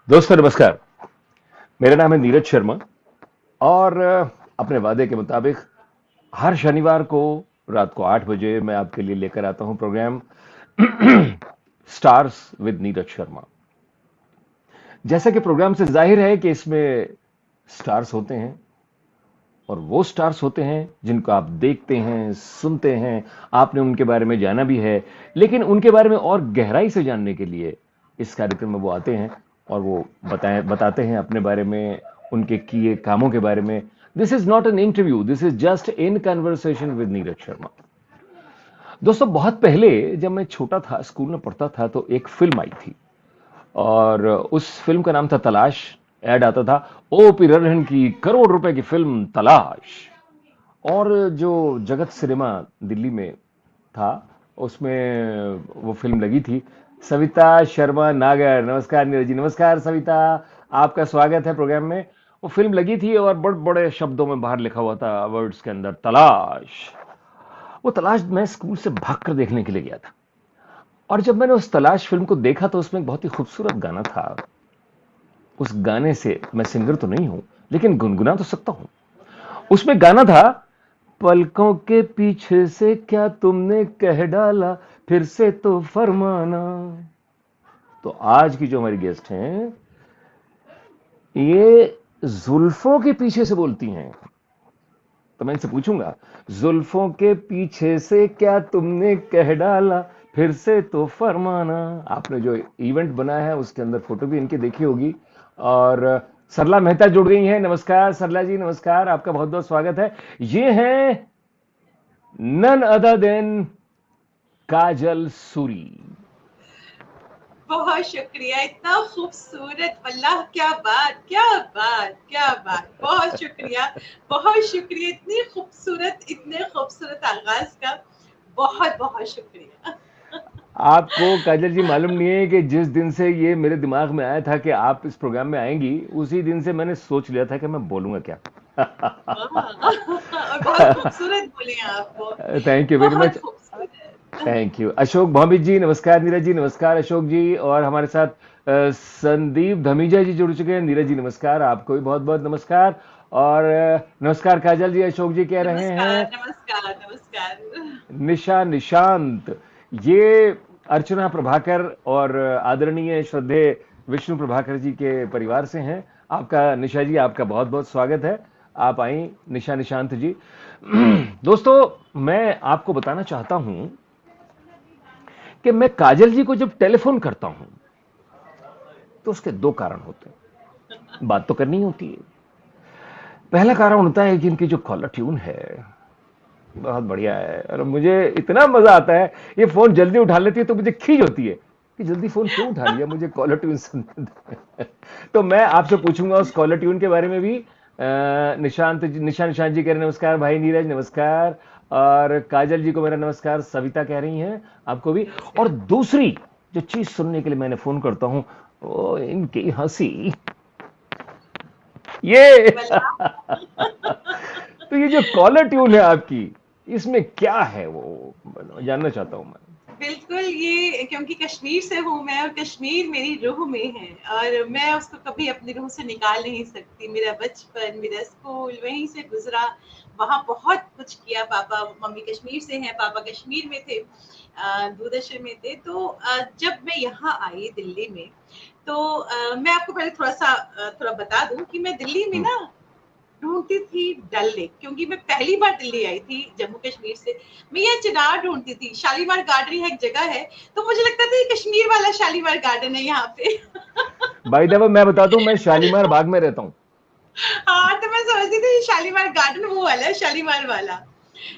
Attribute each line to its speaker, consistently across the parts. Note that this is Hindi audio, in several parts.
Speaker 1: दोस्तों नमस्कार। मेरा नाम है नीरज शर्मा और अपने वादे के मुताबिक हर शनिवार को रात को 8 बजे मैं आपके लिए लेकर आता हूं programme stars with Neeraj Sharma. जैसा कि प्रोग्राम से जाहिर है कि इसमें स्टार्स होते हैं और वो स्टार्स होते हैं जिनको आप देखते हैं, सुनते हैं, आपने उनके बारे में जाना भी है, लेकिन उनके बारे में और गहराई से जानने के लिए इस कार्यक्रम में वो आते हैं और वो बताते हैं अपने बारे में, उनके किए कामों के बारे में। This is not an interview, this is just in conversation with Neeraj Sharma. दोस्तों बहुत पहले जब मैं छोटा था, स्कूल में पढ़ता था, तो एक फिल्म आई थी और उस फिल्म का नाम था तलाश। ऐड आता था, ओ पी ररहन की करोड़ रुपए की फिल्म तलाश। और जो जगत सिनेमा दिल्ली में था, उसमें वो फिल्म लगी थी। सविता शर्मा नागर, नमस्कार नीरज जी। नमस्कार सविता, आपका स्वागत है प्रोग्राम में। वो फिल्म लगी थी और बड़े बड़े शब्दों में बाहर लिखा हुआ था वर्ड्स के अंदर, तलाश। वो तलाश मैं स्कूल से भागकर देखने के लिए गया था और जब मैंने उस तलाश फिल्म को देखा तो उसमें एक बहुत ही खूबसूरत गाना था। उस गाने से, मैं सिंगर तो नहीं हूं लेकिन गुनगुना तो सकता हूं। उसमें गाना था, पलकों के पीछे से क्या तुमने कह डाला, फिर से तो फरमाना। तो आज की जो हमारी गेस्ट हैं, ये जुल्फों के पीछे से बोलती हैं। तो मैं इनसे पूछूंगा, जुल्फों के पीछे से क्या तुमने कह डाला, फिर से तो फरमाना। आपने जो इवेंट बनाया है उसके अंदर फोटो भी इनकी देखी होगी। और सरला मेहता जुड़ गई हैं। नमस्कार सरला जी, नमस्कार, आपका बहुत बहुत स्वागत है। ये हैं नन अदर देन काजल सूरी।
Speaker 2: बहुत शुक्रिया, इतना खूबसूरत, वल्लाह क्या बात, क्या बात, क्या बात। बहुत शुक्रिया, बहुत शुक्रिया, इतने खूबसूरत आगाज का बहुत बहुत शुक्रिया।
Speaker 1: आपको काजल जी मालूम नहीं है कि जिस दिन से ये मेरे दिमाग में आया था कि आप इस प्रोग्राम में आएंगी, उसी दिन से मैंने सोच लिया था कि मैं बोलूंगा क्या।
Speaker 2: और बहुत खूबसूरत बोले हैं आप वो,
Speaker 1: थैंक यू वेरी
Speaker 2: बहुत
Speaker 1: मच।
Speaker 2: खूबसूरत।
Speaker 1: थैंक यू अशोक भौमिक जी, नमस्कार नीरज जी। नमस्कार अशोक जी। और हमारे साथ संदीप धमीजा जी जुड़ चुके हैं। नीरज जी नमस्कार, आपको भी बहुत बहुत नमस्कार। और नमस्कार काजल जी, अशोक जी कह रहे
Speaker 2: नमस्कार,
Speaker 1: हैं
Speaker 2: नमस्कार, नमस्कार।
Speaker 1: निशा निशांत। ये अर्चना प्रभाकर और आदरणीय श्रद्धेय विष्णु प्रभाकर जी के परिवार से हैं। आपका निशा जी, आपका बहुत बहुत स्वागत है। आप आई निशा निशांत जी। दोस्तों मैं आपको बताना चाहता हूं कि मैं काजल जी को जब टेलीफोन करता हूं तो उसके दो कारण होते हैं। बात तो करनी होती है। पहला कारण होता है कि इनकी जो कॉलर ट्यून है बहुत बढ़िया है और मुझे इतना मजा आता है। ये फोन जल्दी उठा लेती है तो मुझे खीज होती है कि जल्दी फोन क्यों उठा लिया, मुझे कॉलर ट्यून सुनने दे। तो मैं आपसे पूछूंगा उस कॉलर ट्यून के बारे में भी। निशांत जी, निशांत जी कह रहे हैं नमस्कार भाई नीरज, नमस्कार। और काजल जी को मेरा नमस्कार, सविता कह रही हैं आपको भी। और
Speaker 2: नमस्कार।
Speaker 1: दूसरी जो चीज सुनने के लिए मैंने फोन करता हूं, वो इनकी हंसी, ये
Speaker 2: वल्लाह।
Speaker 1: तो ये जो कॉलर ट्यून है आपकी, इसमें क्या है वो जानना चाहता हूं मैं।
Speaker 2: बिल्कुल, ये क्योंकि कश्मीर से हूँ मैं, और कश्मीर मेरी रूह में है और मैं उसको कभी अपनी रूह से निकाल नहीं सकती। मेरा बचपन, मेरा स्कूल वहीं से गुजरा। वहाँ बहुत कुछ किया। पापा मम्मी कश्मीर से हैं, पापा कश्मीर में थे, दूरदर्शन में थे। तो जब मैं यहाँ आई दिल्ली में, तो मैं आपको पहले थोड़ा बता दूं कि मैं दिल्ली में
Speaker 1: हम्म।
Speaker 2: ना ढूंढती थी डल लेक, क्योंकि मैं पहली बार दिल्ली आई थी जम्मू कश्मीर से। मैं ये चिनार ढूंढती थी, शालीमार गार्डन है एक जगह है, तो मुझे लगता था ये कश्मीर वाला शालीमार गार्डन है यहाँ पे।
Speaker 1: भाई देव मैं बता दूं, मैं शालीमार बाग में रहता हूं।
Speaker 2: हाँ, तो मैं समझती थी शालीमार गार्डन वो वाला है, शालीमार वाला।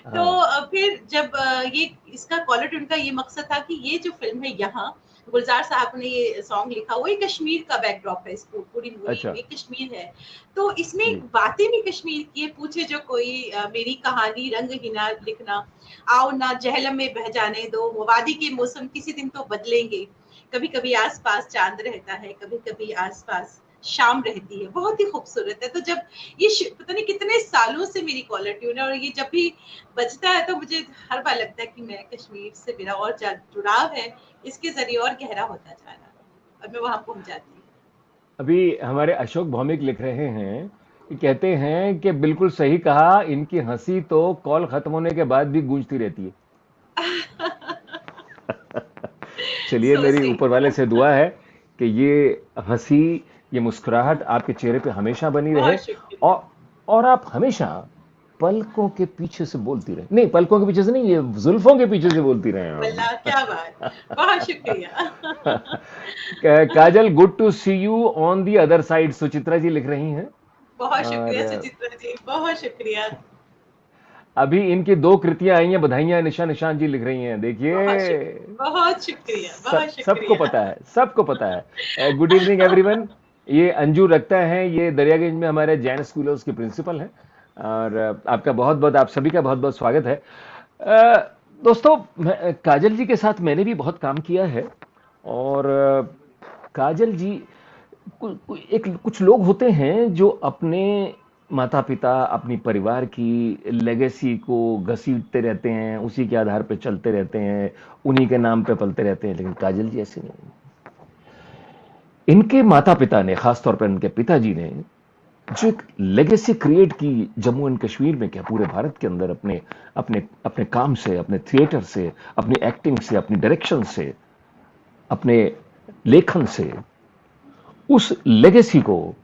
Speaker 2: तो
Speaker 1: हाँ।
Speaker 2: फिर जब ये इसका कॉलर ट्यून का ये मकसद था कि ये जो फिल्म है यहाँ, गुलजार साहब ने ये सॉन्ग लिखा, वो कश्मीर का बैकड्रॉप है, इसको पूरी मूवी
Speaker 1: अच्छा।
Speaker 2: में कश्मीर है। तो इसमें
Speaker 1: जी।
Speaker 2: बातें भी कश्मीर की है, पूछे जो कोई मेरी कहानी रंग हिना लिखना, आओ ना जहलम में बह जाने दो, वादी के मौसम किसी दिन तो बदलेंगे, कभी कभी आसपास चांद रहता है, कभी कभी आसपास शाम रहती है। बहुत ही खूबसूरत है। तो जब ये पता नहीं कितने सालों से मेरी कॉलर ट्यून है, और ये जब भी बजता है तो मुझे हर बार लगता है कि मैं कश्मीर से मेरा और जुड़ाव है, इसके जरिए और गहरा होता जा रहा है और मैं वहां पहुंच जाती हूँ।
Speaker 1: अभी हमारे अशोक भौमिक लिख रहे हैं कि कहते हैं कि बिल्कुल सही कहा, इनकी हंसी तो कॉल खत्म होने के बाद भी गूंजती रहती है। चलिए,
Speaker 2: सो
Speaker 1: मेरी ऊपर
Speaker 2: स्वीट।
Speaker 1: वाले से दुआ है कि ये हंसी, ये मुस्कुराहट आपके चेहरे पे हमेशा बनी रहे,
Speaker 2: बहुत शुक्रिया।
Speaker 1: और और आप हमेशा पलकों के पीछे से बोलती रहे, नहीं पलकों के पीछे से नहीं, ये जुल्फों के पीछे से बोलती रहे
Speaker 2: वल्लाह
Speaker 1: आप।
Speaker 2: क्या बात, बहुत शुक्रिया।
Speaker 1: Kajal, good to see you on the other side, Suchitra ji लिख रही हैं।
Speaker 2: बहुत शुक्रिया
Speaker 1: और
Speaker 2: सुचित्रा जी, बहुत शुक्रिया।
Speaker 1: अभी इनकी दो कृतियां आई हैं, बधाइयां, निशा निशान जी लिख रही हैं,
Speaker 2: बहुत
Speaker 1: देखिए।
Speaker 2: शुक्रिया, बहुत शुक्रिया, बहुत
Speaker 1: सबको
Speaker 2: शुक्रिया।
Speaker 1: पता है, सबको पता है। Good evening everyone. ये अंजू रखता है, ये दरियागंज में हमारे जैन स्कूलों के प्रिंसिपल हैं। और आपका बहुत बहुत, आप सभी का बहुत बहुत स्वागत है। दोस्तों, काजल जी के साथ मैंने भी बहुत काम किया है। और काजल जी, कुछ लोग होते हैं जो अपने माता पिता, अपनी परिवार की लेगेसी को घसीटते रहते हैं, उसी के आधार पे चलते रहते हैं, उन्हीं के नाम पे पलते रहते हैं। लेकिन काजल जी ऐसे नहीं। इनके माता पिता ने, खासतौर पर इनके पिताजी ने जो एक लेगेसी क्रिएट की जम्मू एंड कश्मीर में, क्या पूरे भारत के अंदर, अपने अपने अपने काम से, अपने थिएटर से, अपनी एक्टिंग से, अपनी डायरेक्शन से, अपने लेखन से, उस लेगेसी को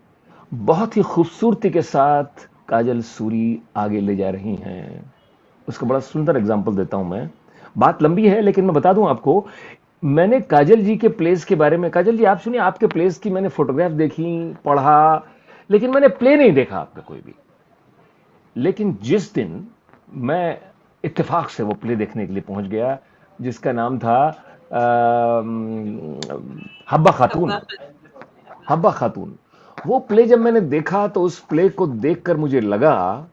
Speaker 1: बहुत ही खूबसूरती के साथ काजल सूरी आगे ले जा रही हैं। उसका बड़ा सुंदर एग्जांपल देता हूं मैं। बात लंबी है लेकिन मैं बता दूं आपको। मैंने काजल जी के प्लेस के बारे में, काजल जी आप सुनिए, आपके प्लेस की मैंने फोटोग्राफ देखी, पढ़ा, लेकिन मैंने प्ले नहीं देखा आपका कोई भी। लेकिन जिस दिन मैं इत्तेफाक से वो प्ले देखने के लिए पहुंच गया, जिसका नाम था हब्बा खातून।
Speaker 2: हब्बा
Speaker 1: हब्बा खातून, वो प्ले जब मैंने देखा तो उस प्ले को देखकर मुझे लगा,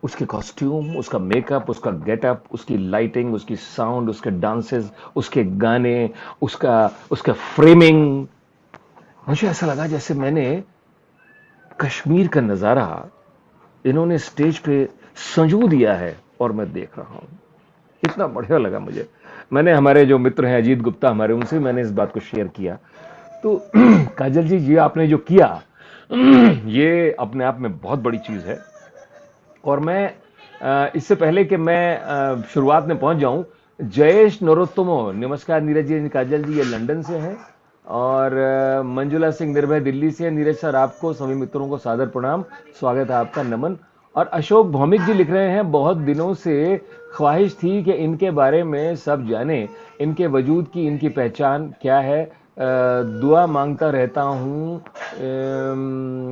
Speaker 1: उसके कॉस्ट्यूम, उसका मेकअप, उसका गेटअप, उसकी लाइटिंग, उसकी साउंड, उसके डांसेस, उसके गाने, उसका उसका फ्रेमिंग, मुझे ऐसा लगा जैसे मैंने कश्मीर का नजारा इन्होंने स्टेज पे संजू दिया है और मैं देख रहा हूं। इतना बढ़िया लगा मुझे। मैंने हमारे जो मित्र हैं अजीत गुप्ता हमारे, उनसे मैंने इस बात को शेयर किया। तो काजल जी, ये आपने जो किया, ये अपने आप में बहुत बड़ी चीज है। और मैं इससे पहले कि मैं शुरुआत में पहुंच जाऊं, जयेश नरोत्तमो, नमस्कार नीरज जी, काजल जी ये लंदन से हैं। और मंजुला सिंह निर्भय दिल्ली से। नीरज सर, आपको सभी मित्रों को सादर प्रणाम, स्वागत है आपका, नमन। और अशोक भौमिक जी लिख रहे हैं, बहुत दिनों से ख्वाहिश थी कि इनके बारे में सब जाने, इनके वजूद की, इनकी पहचान क्या है, दुआ मांगता रहता हूं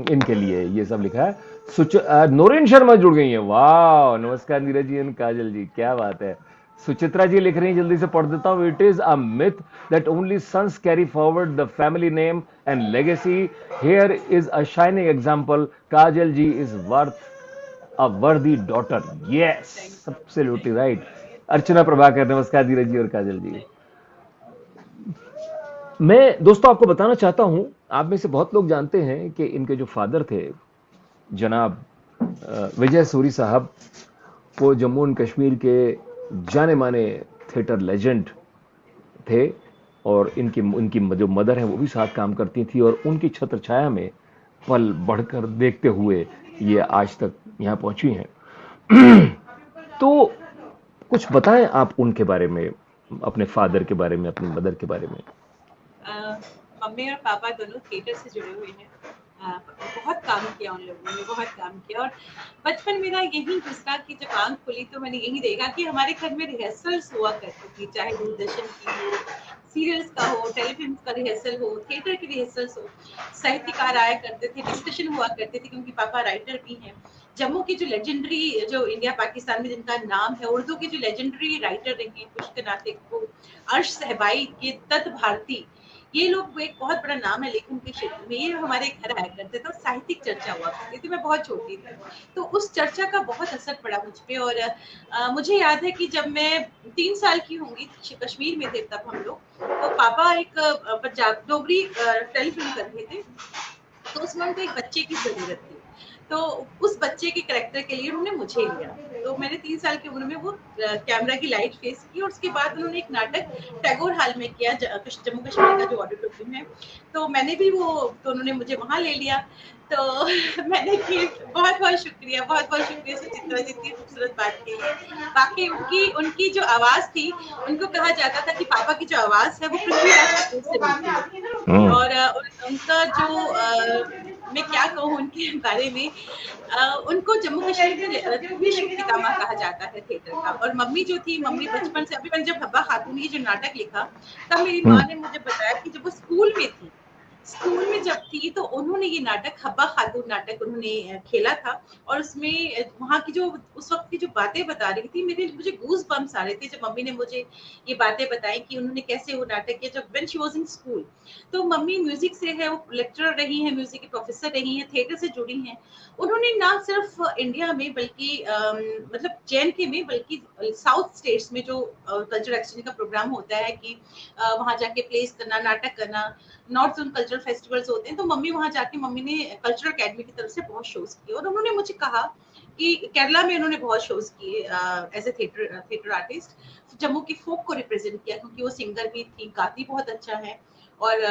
Speaker 1: इनके लिए, ये सब लिखा है। नोरेन शर्मा जुड़ गई हैं, वाह, नमस्कार नीरज जी एंड काजल जी, क्या बात है। सुचित्रा जी लिख रही हैं, जल्दी से पढ़ देता हूं। It is a myth that only sons carry forward the family name and legacy. Here is a shining example, Kajal ji is worth a worthy daughter. Yes, absolutely right. Archana Prabhakar, नमस्कार धीरज जी और काजल जी। मैं दोस्तों आपको बताना चाहता हूं, आप में से बहुत लोग जानते हैं कि इनके जो फादर थे, जनाब विजय सूरी साहब, वो जम्मू एंड कश्मीर के जाने माने थिएटर लेजेंड थे। और इनकी उनकी जो मदर है वो भी साथ काम करती थी, और उनकी छत्र छाया में पल बढ़कर देखते हुए ये आज तक यहाँ पहुंची हैं। तो कुछ बताएं आप उनके बारे में, अपने फादर के बारे में, अपनी मदर के बारे में।
Speaker 2: मम्मी और पापा दोनों थिएटर से जुड़े हुए हैं। बहुत काम किया उन लोगों ने, बहुत काम किया। और बचपन मेरा यही गुजरा कि जब आंख खुली तो मैंने यही देखा कि हमारे घर में रिहर्सल्स हुआ करती थी, चाहे दूरदर्शन की हो, सीरियल्स का हो, टेलीफिल्म का रिहर्सल हो, थिएटर की रिहर्सल्स हो, साहित्यकार आया करते थे, डिस्कशन हुआ करते थे, क्योंकि पापा राइटर भी हैं। जम्मू की जो लेजेंडरी, जो इंडिया पाकिस्तान में जिनका नाम है, उर्दू की जो लेजेंडरी राइटर रही हैं, पुष्कर नातिक को, अर्श सहबाई, ये दत्त भारती, ये लोग एक बहुत बड़ा नाम है लेखन के क्षेत्र में, ये हमारे घर आया करते थे, साहित्यिक चर्चा हुआ करती थी। मैं बहुत छोटी थी तो उस चर्चा का बहुत असर पड़ा मुझ पे। और मुझे याद है कि जब मैं 3 साल की होंगी, कश्मीर में थे तब हम लोग, तो पापा एक पंजाब डोगरी टेलीफिल्म कर रहे थे, तो उसमें उनको एक बच्चे की जरूरत थी। तो उस बच्चे के कैरेक्टर के लिए उन्होंने मुझे लिया। तो मैंने 3 साल की उम्र में वो कैमरा की लाइट फेस की, और उसके बाद उन्होंने एक नाटक टैगोर हॉल में किया, जम्मू कश्मीर का जो ऑडिटोरियम है, तो मैंने भी वो, तो उन्होंने मुझे वहाँ ले लिया। तो मैंने कि बहुत-बहुत शुक्रिया सुचित्रा जी, इतनी खूबसूरत बात के लिए। बाकी उनकी उनकी जो आवाज़ थी, उनको कहा जाता था कि पापा की जो आवाज़ है वो पृथ्वीराज कपूर से मिलती है।
Speaker 1: हम्म।
Speaker 2: और उनका जो मैं क्या कहूँ उनके बारे में, उनको जम्मू कश्मीर में विश्व पितामह कहा जाता है थिएटर का। और मम्मी जो थी, मम्मी बचपन से, अभी मैंने जब हब्बा खातून ये जो नाटक लिखा, तब मेरी माँ
Speaker 1: हम्म।
Speaker 2: ने मुझे बताया कि जब वो स्कूल में थी, स्कूल में जब थी, तो उन्होंने ये नाटक, हब्बा खातून नाटक उन्होंने खेला था। और उसमें वहाँ की जो उस वक्त की जो बातें बता रही थी, मुझे गूज बम्स आ रहे थे जब मम्मी ने मुझे ये बातें बताई कि उन्होंने कैसे वो नाटक किया जब when she was in school. तो मम्मी म्यूजिक से है, वो लेक्चरर रही हैं, म्यूजिक की प्रोफेसर रही हैं, थिएटर से जुड़ी हैं। उन्होंने ना सिर्फ इंडिया में बल्कि मतलब JNK में, बल्कि साउथ स्टेट्स में जो कल्चरल एक्सचेंज का प्रोग्राम होता है कि वहाँ जाके प्लेस करना, नाटक करना, नॉर्थ जोन कल्चरल फेस्टिवल्स होते हैं, तो मम्मी वहाँ जाके, मम्मी ने कल्चरल अकेडमी की तरफ से बहुत शोज किए। और उन्होंने मुझे कहा कि केरला में उन्होंने बहुत शोज किए as a theatre artist, Jammu की फोक को रिप्रेजेंट किया, क्योंकि वो सिंगर भी थी, गाती बहुत अच्छा है, और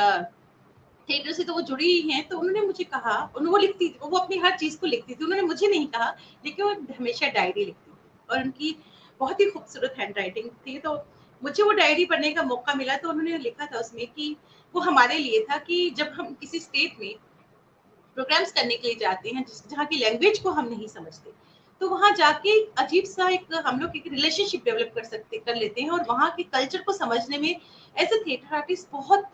Speaker 2: थिएटर से तो वो जुड़ी ही हैं। तो उन्होंने मुझे कहा, वो लिखती थी, वो अपनी हर चीज को लिखती थी, उन्होंने मुझे नहीं कहा, लेकिन वो हमेशा डायरी लिखती थी, और उनकी बहुत ही खूबसूरत हैंड राइटिंग थी। तो मुझे वो डायरी पढ़ने का मौका मिला, तो उन्होंने लिखा था उसमें कि वो हमारे लिए था कि जब हम किसी स्टेट में प्रोग्राम्स करने के लिए जाते हैं, जहाँ की लैंग्वेज को हम नहीं समझते, तो वहाँ जाके अजीब सा एक हम लोग एक रिलेशनशिप डेवलप कर लेते हैं, और वहाँ के कल्चर को समझने में एज ए थिएटर आर्टिस्ट बहुत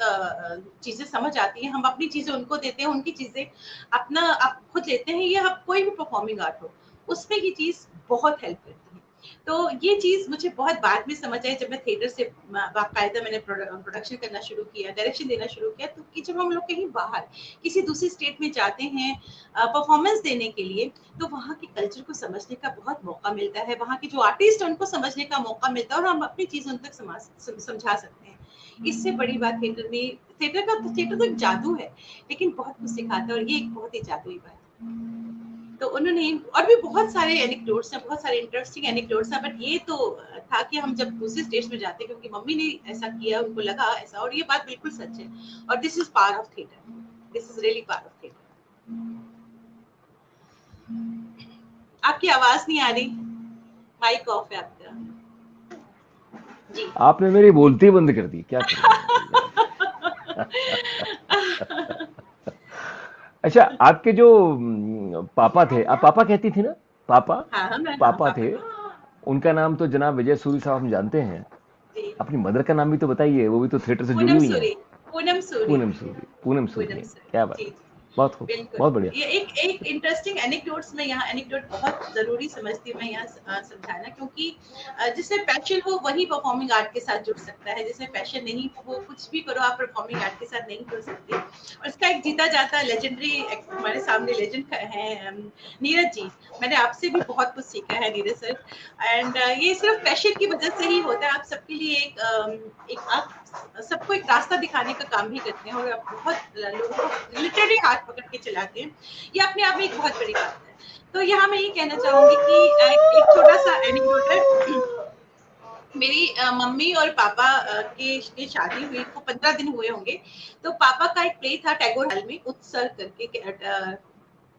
Speaker 2: चीजें समझ आती हैं। हम अपनी चीजें उनको देते हैं, उनकी चीजें अपना आप खुद लेते हैं, या आप कोई भी परफॉर्मिंग आर्ट हो, उसमें ये चीज बहुत हेल्प करती है। तो ये चीज मुझे बहुत बाद में समझ आई, जब मैं थिएटर से बाकायदा मैंने प्रोडक्शन करना शुरू किया, डायरेक्शन देना शुरू किया, तो कि जब हम लोग कहीं बाहर किसी दूसरी स्टेट में जाते हैं परफॉर्मेंस देने के लिए, तो वहाँ के कल्चर को समझने का बहुत मौका मिलता है, वहाँ के जो आर्टिस्ट हैं उनको समझने का मौका मिलता है, और हम अपनी चीज उन तक समझा सकते हैं। इससे बड़ी बात थिएटर में, थिएटर तो एक जादू है, लेकिन बहुत कुछ सिखाता है, और ये एक बहुत ही जादुई बात है। तो उन्होंने, और भी बहुत सारे एनेक्डोट्स हैं, बहुत सारे इंटरेस्टिंग एनेक्डोट्स हैं, बट ये तो था कि हम जब दूसरे स्टेज में जाते हैं, क्योंकि मम्मी ने ऐसा किया, उनको लगा ऐसा, और ये बात बिल्कुल सच है। और this is power of theatre, this is really power of theatre. आपकी आवाज नहीं आ रही, माइक ऑफ है आपका जी।
Speaker 1: आपने मेरी बोलती बंद कर दी, क्या करूं अच्छा, आपके जो पापा थे, आप पापा कहती थी ना? पापा,
Speaker 2: हाँ हाँ, मैं हाँ
Speaker 1: पापा
Speaker 2: पापा
Speaker 1: थे, उनका नाम तो जनाब विजय सूरी साहब हम जानते हैं।
Speaker 2: जी।
Speaker 1: अपनी मदर का नाम भी तो बताइए, वो भी तो थिएटर से जुड़ी
Speaker 2: पूनम
Speaker 1: हुई हैं।
Speaker 2: सूरी, पूनम सूरी,
Speaker 1: पूनम सूरी, पूनम सूरी,
Speaker 2: पूनम सूरी,
Speaker 1: क्या बात
Speaker 2: जी
Speaker 1: है।
Speaker 2: जी।
Speaker 1: बहुत खूब,
Speaker 2: बिल्कुल।
Speaker 1: बहुत बढ़िया।
Speaker 2: ये एक इंटरेस्टिंग एनेक्डोट्स में, यहाँ एनेक्डोट बहुत जरूरी समझती हूँ मैं यहाँ समझाना, क्योंकि जिसमें पैशन हो वही परफॉर्मिंग आर्ट के साथ जुड़ सकता है, जिसमें पैशन नहीं हो वो कुछ भी करो, आप परफॉर्मिंग आर्ट के साथ नहीं जुड़ सकते। और इसका एक जीता जाता लेजेंडरी हमारे सामने लेजेंड है, नीरज जी। मैंने आपसे भी बहुत कुछ सीखा है नीरज सर, एंड ये सिर्फ पैशन की वजह से ही होता है। आप सबके लिए एक आप सबको एक रास्ता दिखाने का काम भी करते हैं, और आप बहुत लोगों को लिटरली हाथ पकड़ के चलाते हैं। ये अपने आप में एक बहुत बड़ी बात है। तो यहाँ मैं ये कहना चाहूंगी कि एक छोटा सा एनेक्डोट है। मेरी मम्मी और पापा की शादी हुई को 15 दिन हुए होंगे। तो पापा का एक प्ले था टैगोर हॉल में, उत्सर्ग करके,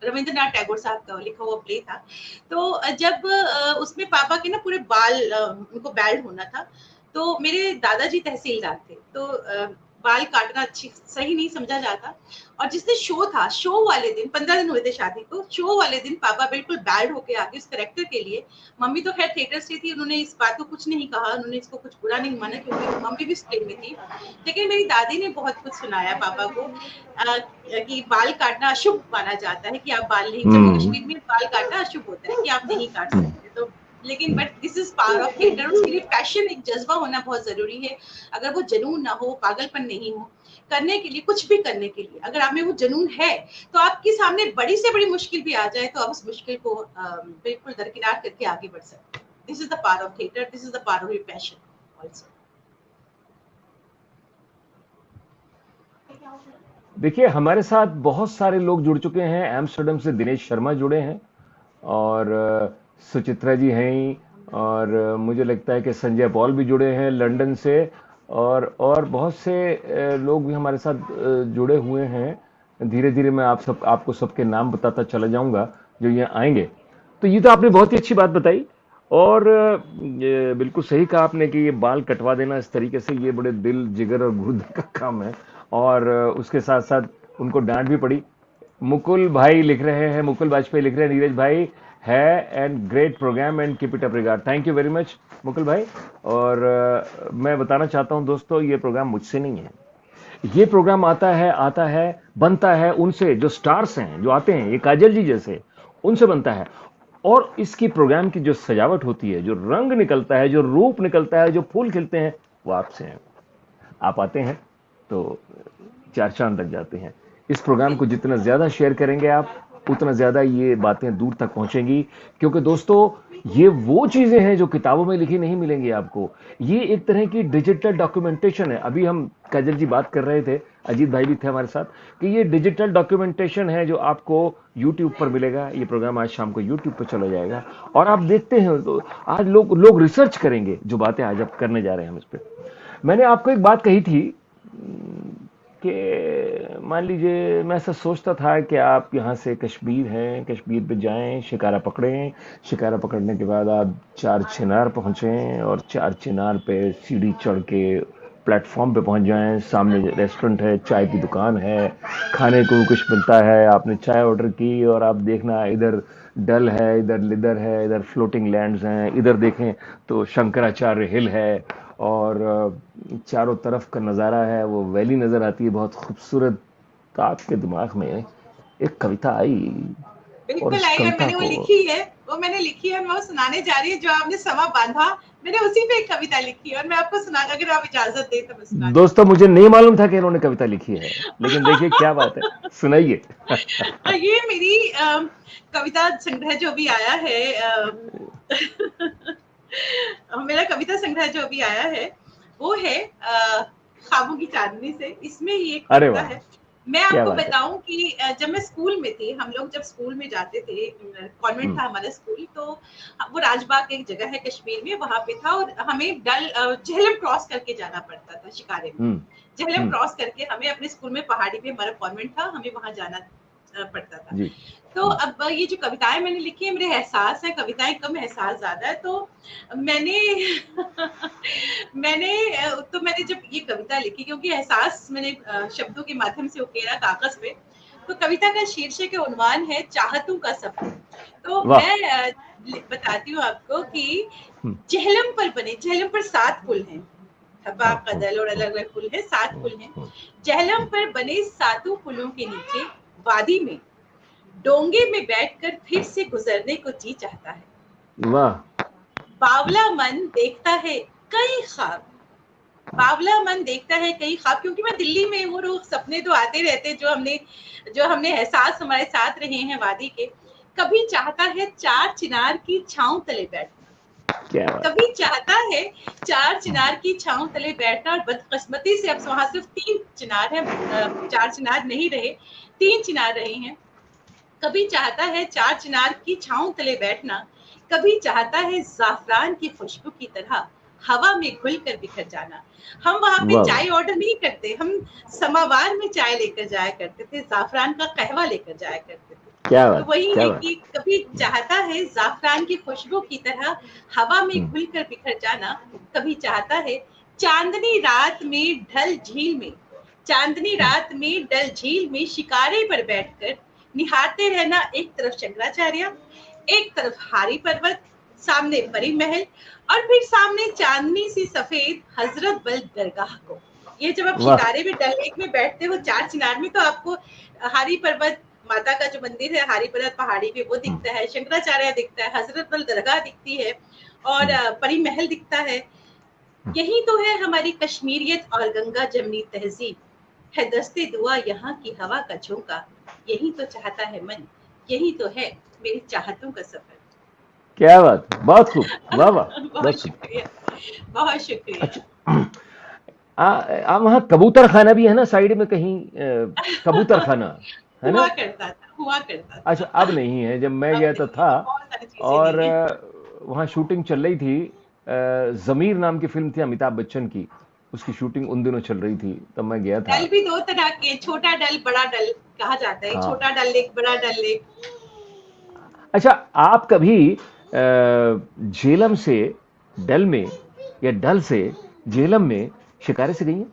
Speaker 2: रविंद्रनाथ टैगोर साहब का लिखा हुआ प्ले था। तो जब उसमें पापा के ना पूरे बाल, उनको बैल्ड होना था। तो मेरे दादाजी तहसीलदार थे, तो बाल काटना अच्छी सही नहीं समझा जाता। और जिस दिन शो था, शो वाले दिन 15 दिन हुए थे शादी को, शो वाले दिन पापा बिल्कुल बैल्ड होके आके उस करेक्टर के लिए, मम्मी तो खैर थिएटर से थी, उन्होंने इस बात को कुछ नहीं कहा, उन्होंने इसको कुछ बुरा नहीं माना, क्योंकि मम्मी भी स्टेज में थी। लेकिन मेरी दादी ने बहुत कुछ सुनाया पापा को, कि बाल काटना अशुभ माना जाता है, कि आप बाल नहीं, जम्मू
Speaker 1: हम्म।
Speaker 2: कश्मीर में बाल काटना अशुभ होता है, कि आप नहीं काट
Speaker 1: हम्म।
Speaker 2: सकते। तो लेकिन but this is power of theatre, उसके लिए पैशन, एक जज्बा होना बहुत जरूरी है। अगर वो जुनून ना हो, पागलपन नहीं हो करने के लिए, कुछ भी करने के लिए, अगर आप में वो जुनून है, तो आपके सामने बड़ी से बड़ी मुश्किल भी आ जाए, तो आप उस मुश्किल को बिल्कुल दरकिनार करके आगे बढ़ सकते हैं। This is the power of theatre, this is the power of your passion also.
Speaker 1: देखिए, हमारे साथ बहुत सारे लोग जुड़ चुके हैं। एम्स्टर्डम से दिनेश शर्मा जुड़े हैं, और सुचित्रा जी हैं, और मुझे लगता है कि संजय पॉल भी जुड़े हैं लंदन से, और बहुत से लोग भी हमारे साथ जुड़े हुए हैं। धीरे धीरे मैं आपको सबके नाम बताता चला जाऊंगा जो ये आएंगे। तो ये तो आपने बहुत ही अच्छी बात बताई, और ये बिल्कुल सही कहा आपने कि ये बाल कटवा देना इस तरीके से ये बड़े दिल जिगर और गुर्दे का काम है, और उसके साथ साथ उनको डांट भी पड़ी। मुकुल भाई लिख रहे हैं, मुकुल वाजपेयी लिख रहे हैं, नीरज भाई है and great programme and keep it up regard. Thank you very much Mukul भाई। और मैं बताना चाहता हूं दोस्तों, ये प्रोग्राम मुझसे नहीं है, ये प्रोग्राम आता है बनता है उनसे जो स्टार्स हैं, जो आते हैं, ये काजल जी जैसे, उनसे बनता है। और इसकी प्रोग्राम की जो सजावट होती है, जो रंग निकलता है, जो रूप निकलता है, जो फूल खिलते हैं, वो आपसे हैं। आप आते हैं तो चार चांद लग जाते हैं। इस प्रोग्राम को जितना ज्यादा शेयर करेंगे आप, उतना ज्यादा ये बातें दूर तक पहुंचेंगी। क्योंकि दोस्तों, ये वो चीजें हैं जो किताबों में लिखी नहीं मिलेंगी आपको। ये एक तरह की डिजिटल डॉक्यूमेंटेशन है। अभी हम काजल जी बात कर रहे थे, अजीत भाई भी थे हमारे साथ, कि ये डिजिटल डॉक्यूमेंटेशन है जो आपको यूट्यूब पर मिलेगा। ये प्रोग्राम आज शाम को यूट्यूब पर चला जाएगा, और आप देखते हैं तो आज लोग लोग रिसर्च करेंगे जो बातें आज आप करने जा रहे हैं हम इस पे। मैंने आपको एक बात कही थी कि मान लीजिए मैं ऐसा सोचता था कि आप यहाँ से कश्मीर हैं, कश्मीर पे जाएं, शिकारा पकड़ें, शिकारा पकड़ने के बाद आप चार चिनार पहुँचें, और चार चिनार पे सीढ़ी चढ़ के प्लेटफॉर्म पे पहुँच जाएं। सामने रेस्टोरेंट है, चाय की दुकान है, खाने को कुछ मिलता है, आपने चाय ऑर्डर की, और आप देखना इधर डल है, इधर लिदर है, इधर फ्लोटिंग लैंड्स हैं, इधर देखें तो शंकराचार्य हिल है, और चारों तरफ का नज़ारा है, वो वैली नज़र आती है बहुत खूबसूरत। तो आपके दिमाग में एक कविता आई, और
Speaker 2: बिल्कुल
Speaker 1: उस
Speaker 2: आई, और
Speaker 1: कविता
Speaker 2: मैंने वो
Speaker 1: को
Speaker 2: लिखी है। वो मैंने लिखी है और मैं वो सुनाने जा रही है। जो आपने समा बांधा, मैंने उसी पे एक कविता लिखी है, और मैं आपको सुना, अगर आप इजाजत दे तो मैं सुना
Speaker 1: दोस्तों, मुझे नहीं मालूम था कि इन्होंने कविता लिखी है, लेकिन देखिए क्या बात है, सुनाइए।
Speaker 2: ये मेरी कविता संग्रह जो भी आया है, मेरा कविता संग्रह जो भी आया है वो है ख्वाबों की चांदनी से। इसमें ये एक
Speaker 1: अरे
Speaker 2: कविता
Speaker 1: वाह,
Speaker 2: है। मैं
Speaker 1: क्या
Speaker 2: आपको
Speaker 1: बात है।
Speaker 2: बताऊं कि जब मैं स्कूल में थी, हम लोग जब स्कूल में जाते थे, कॉन्वेंट
Speaker 1: हम्म।
Speaker 2: था हमारा स्कूल, तो वो राजबाग एक जगह है कश्मीर में, वहां पे था, और हमें झेलम क्रॉस करके जाना पड़ता था शिकारे में।
Speaker 1: हम्म।
Speaker 2: झेलम
Speaker 1: हम्म।
Speaker 2: क्रॉस करके हमें अपने स्कूल में, पहाड़ी पे हमारा कॉन्वेंट था, हमें वहां जाना पड़ता था।
Speaker 1: जी।
Speaker 2: तो अब ये जो कविताएं मैंने लिखी है, मेरे एहसास है, कविताएं कम एहसास ज्यादा है। तो मैंने मैंने जब ये कविता लिखी, क्योंकि एहसास मैंने शब्दों के माध्यम से उकेरा कागज पे, तो कविता का शीर्षक के उन्वान है चाहतों का सफर। तो
Speaker 1: वाह।
Speaker 2: मैं बताती हूँ आपको कि
Speaker 1: हम्म।
Speaker 2: झेलम पर 7 पुल हैं। थपा,
Speaker 1: हाँ।
Speaker 2: कदल और अलग अलग पुल है, 7 पुल हैं।
Speaker 1: हम्म।
Speaker 2: झेलम
Speaker 1: हम्म।
Speaker 2: पर बने 7 पुलों के नीचे वादी में डोंगे में बैठकर फिर से गुजरने को जी चाहता है।
Speaker 1: वाह।
Speaker 2: बावला मन देखता है कई ख्वाब, बावला मन देखता है कई ख्वाब, क्योंकि मैं दिल्ली में हूँ, रोज सपने तो आते रहते, जो हमने एहसास हमारे साथ रहे हैं वादी के। कभी चाहता है चार चिनार की छांव तले बैठना,
Speaker 1: क्या बात
Speaker 2: कभी चाहता है चार चिनार की छांव तले बैठना, और बदकिस्मती से अब वहां सिर्फ 3 चिनार है, 4 चिनार नहीं रहे, 3 चिनार रहे हैं। कभी चाहता है चार चिनार की छांव तले बैठना, कभी चाहता है जाफरान की खुशबू की तरह हवा में घुल कर बिखर जाना। हम वहां
Speaker 1: है।
Speaker 2: पे
Speaker 1: वाह वाह।
Speaker 2: चाय ऑर्डर नहीं करते, हम समावार में चाय लेकर जाया करते थे, जाफरान का कहवा लेकर जाया करते थे।
Speaker 1: क्या
Speaker 2: तो
Speaker 1: बात है,
Speaker 2: वही
Speaker 1: क्या
Speaker 2: है
Speaker 1: बात
Speaker 2: कि कभी चाहता है जाफरान की खुशबू की तरह हवा में
Speaker 1: है।
Speaker 2: घुल कर बिखर जाना, कभी चाहता है चांदनी रात में ढल झील में, चांदनी रात में डल झील में शिकारे पर बैठकर निहारते रहना, एक तरफ शंकराचार्य, एक तरफ हारी पर्वत, सामने परी महल, और फिर सामने चांदनी सी सफेद हजरत बल दरगाह को। ये जब आप
Speaker 1: वाह।
Speaker 2: शिकारे में डल लेक में बैठते हो चार चिनार में, तो आपको हारी पर्वत, माता का जो मंदिर है हारी पर्वत पहाड़ी पे, वो
Speaker 1: हम्म।
Speaker 2: दिखता है, शंकराचार्य दिखता है, हजरत बल दरगाह दिखती है, और
Speaker 1: हम्म।
Speaker 2: परी महल दिखता है। यही तो है हमारी कश्मीरियत और गंगा जमनी तहजीब, है दस्ते दुआ यहाँ की हवा का झोंका, यही तो चाहता है मन, यही तो है मेरी चाहतों का सफर।
Speaker 1: क्या बात है, बहुत खूब, वाह वाह।
Speaker 2: बहुत
Speaker 1: बहुत खूब।
Speaker 2: शुक्रिया, बहुत शुक्रिया।
Speaker 1: अच्छा, वहाँ कबूतर खाना भी है ना साइड में कहीं, कबूतर खाना है ना।
Speaker 2: हुआ करता था, हुआ करता
Speaker 1: अच्छा,
Speaker 2: था।
Speaker 1: अब नहीं है, जब मैं
Speaker 2: अब
Speaker 1: गया तो
Speaker 2: नहीं
Speaker 1: था।
Speaker 2: है, बहुत सारी चीजें
Speaker 1: और
Speaker 2: नहीं है।
Speaker 1: वहाँ शूटिंग चल रही थी। जमीर नाम की फिल्म थी अमिताभ बच्चन की, उसकी शूटिंग उन दिनों चल रही थी, तब मैं गया था।
Speaker 2: डल भी दो तरह के, छोटा डल बड़ा डल कहा जाता है,
Speaker 1: हाँ।
Speaker 2: छोटा डल लेक बड़ा डल लेक।
Speaker 1: अच्छा, आप कभी झेलम से डल में, या डल से झेलम में शिकारे से गई हैं?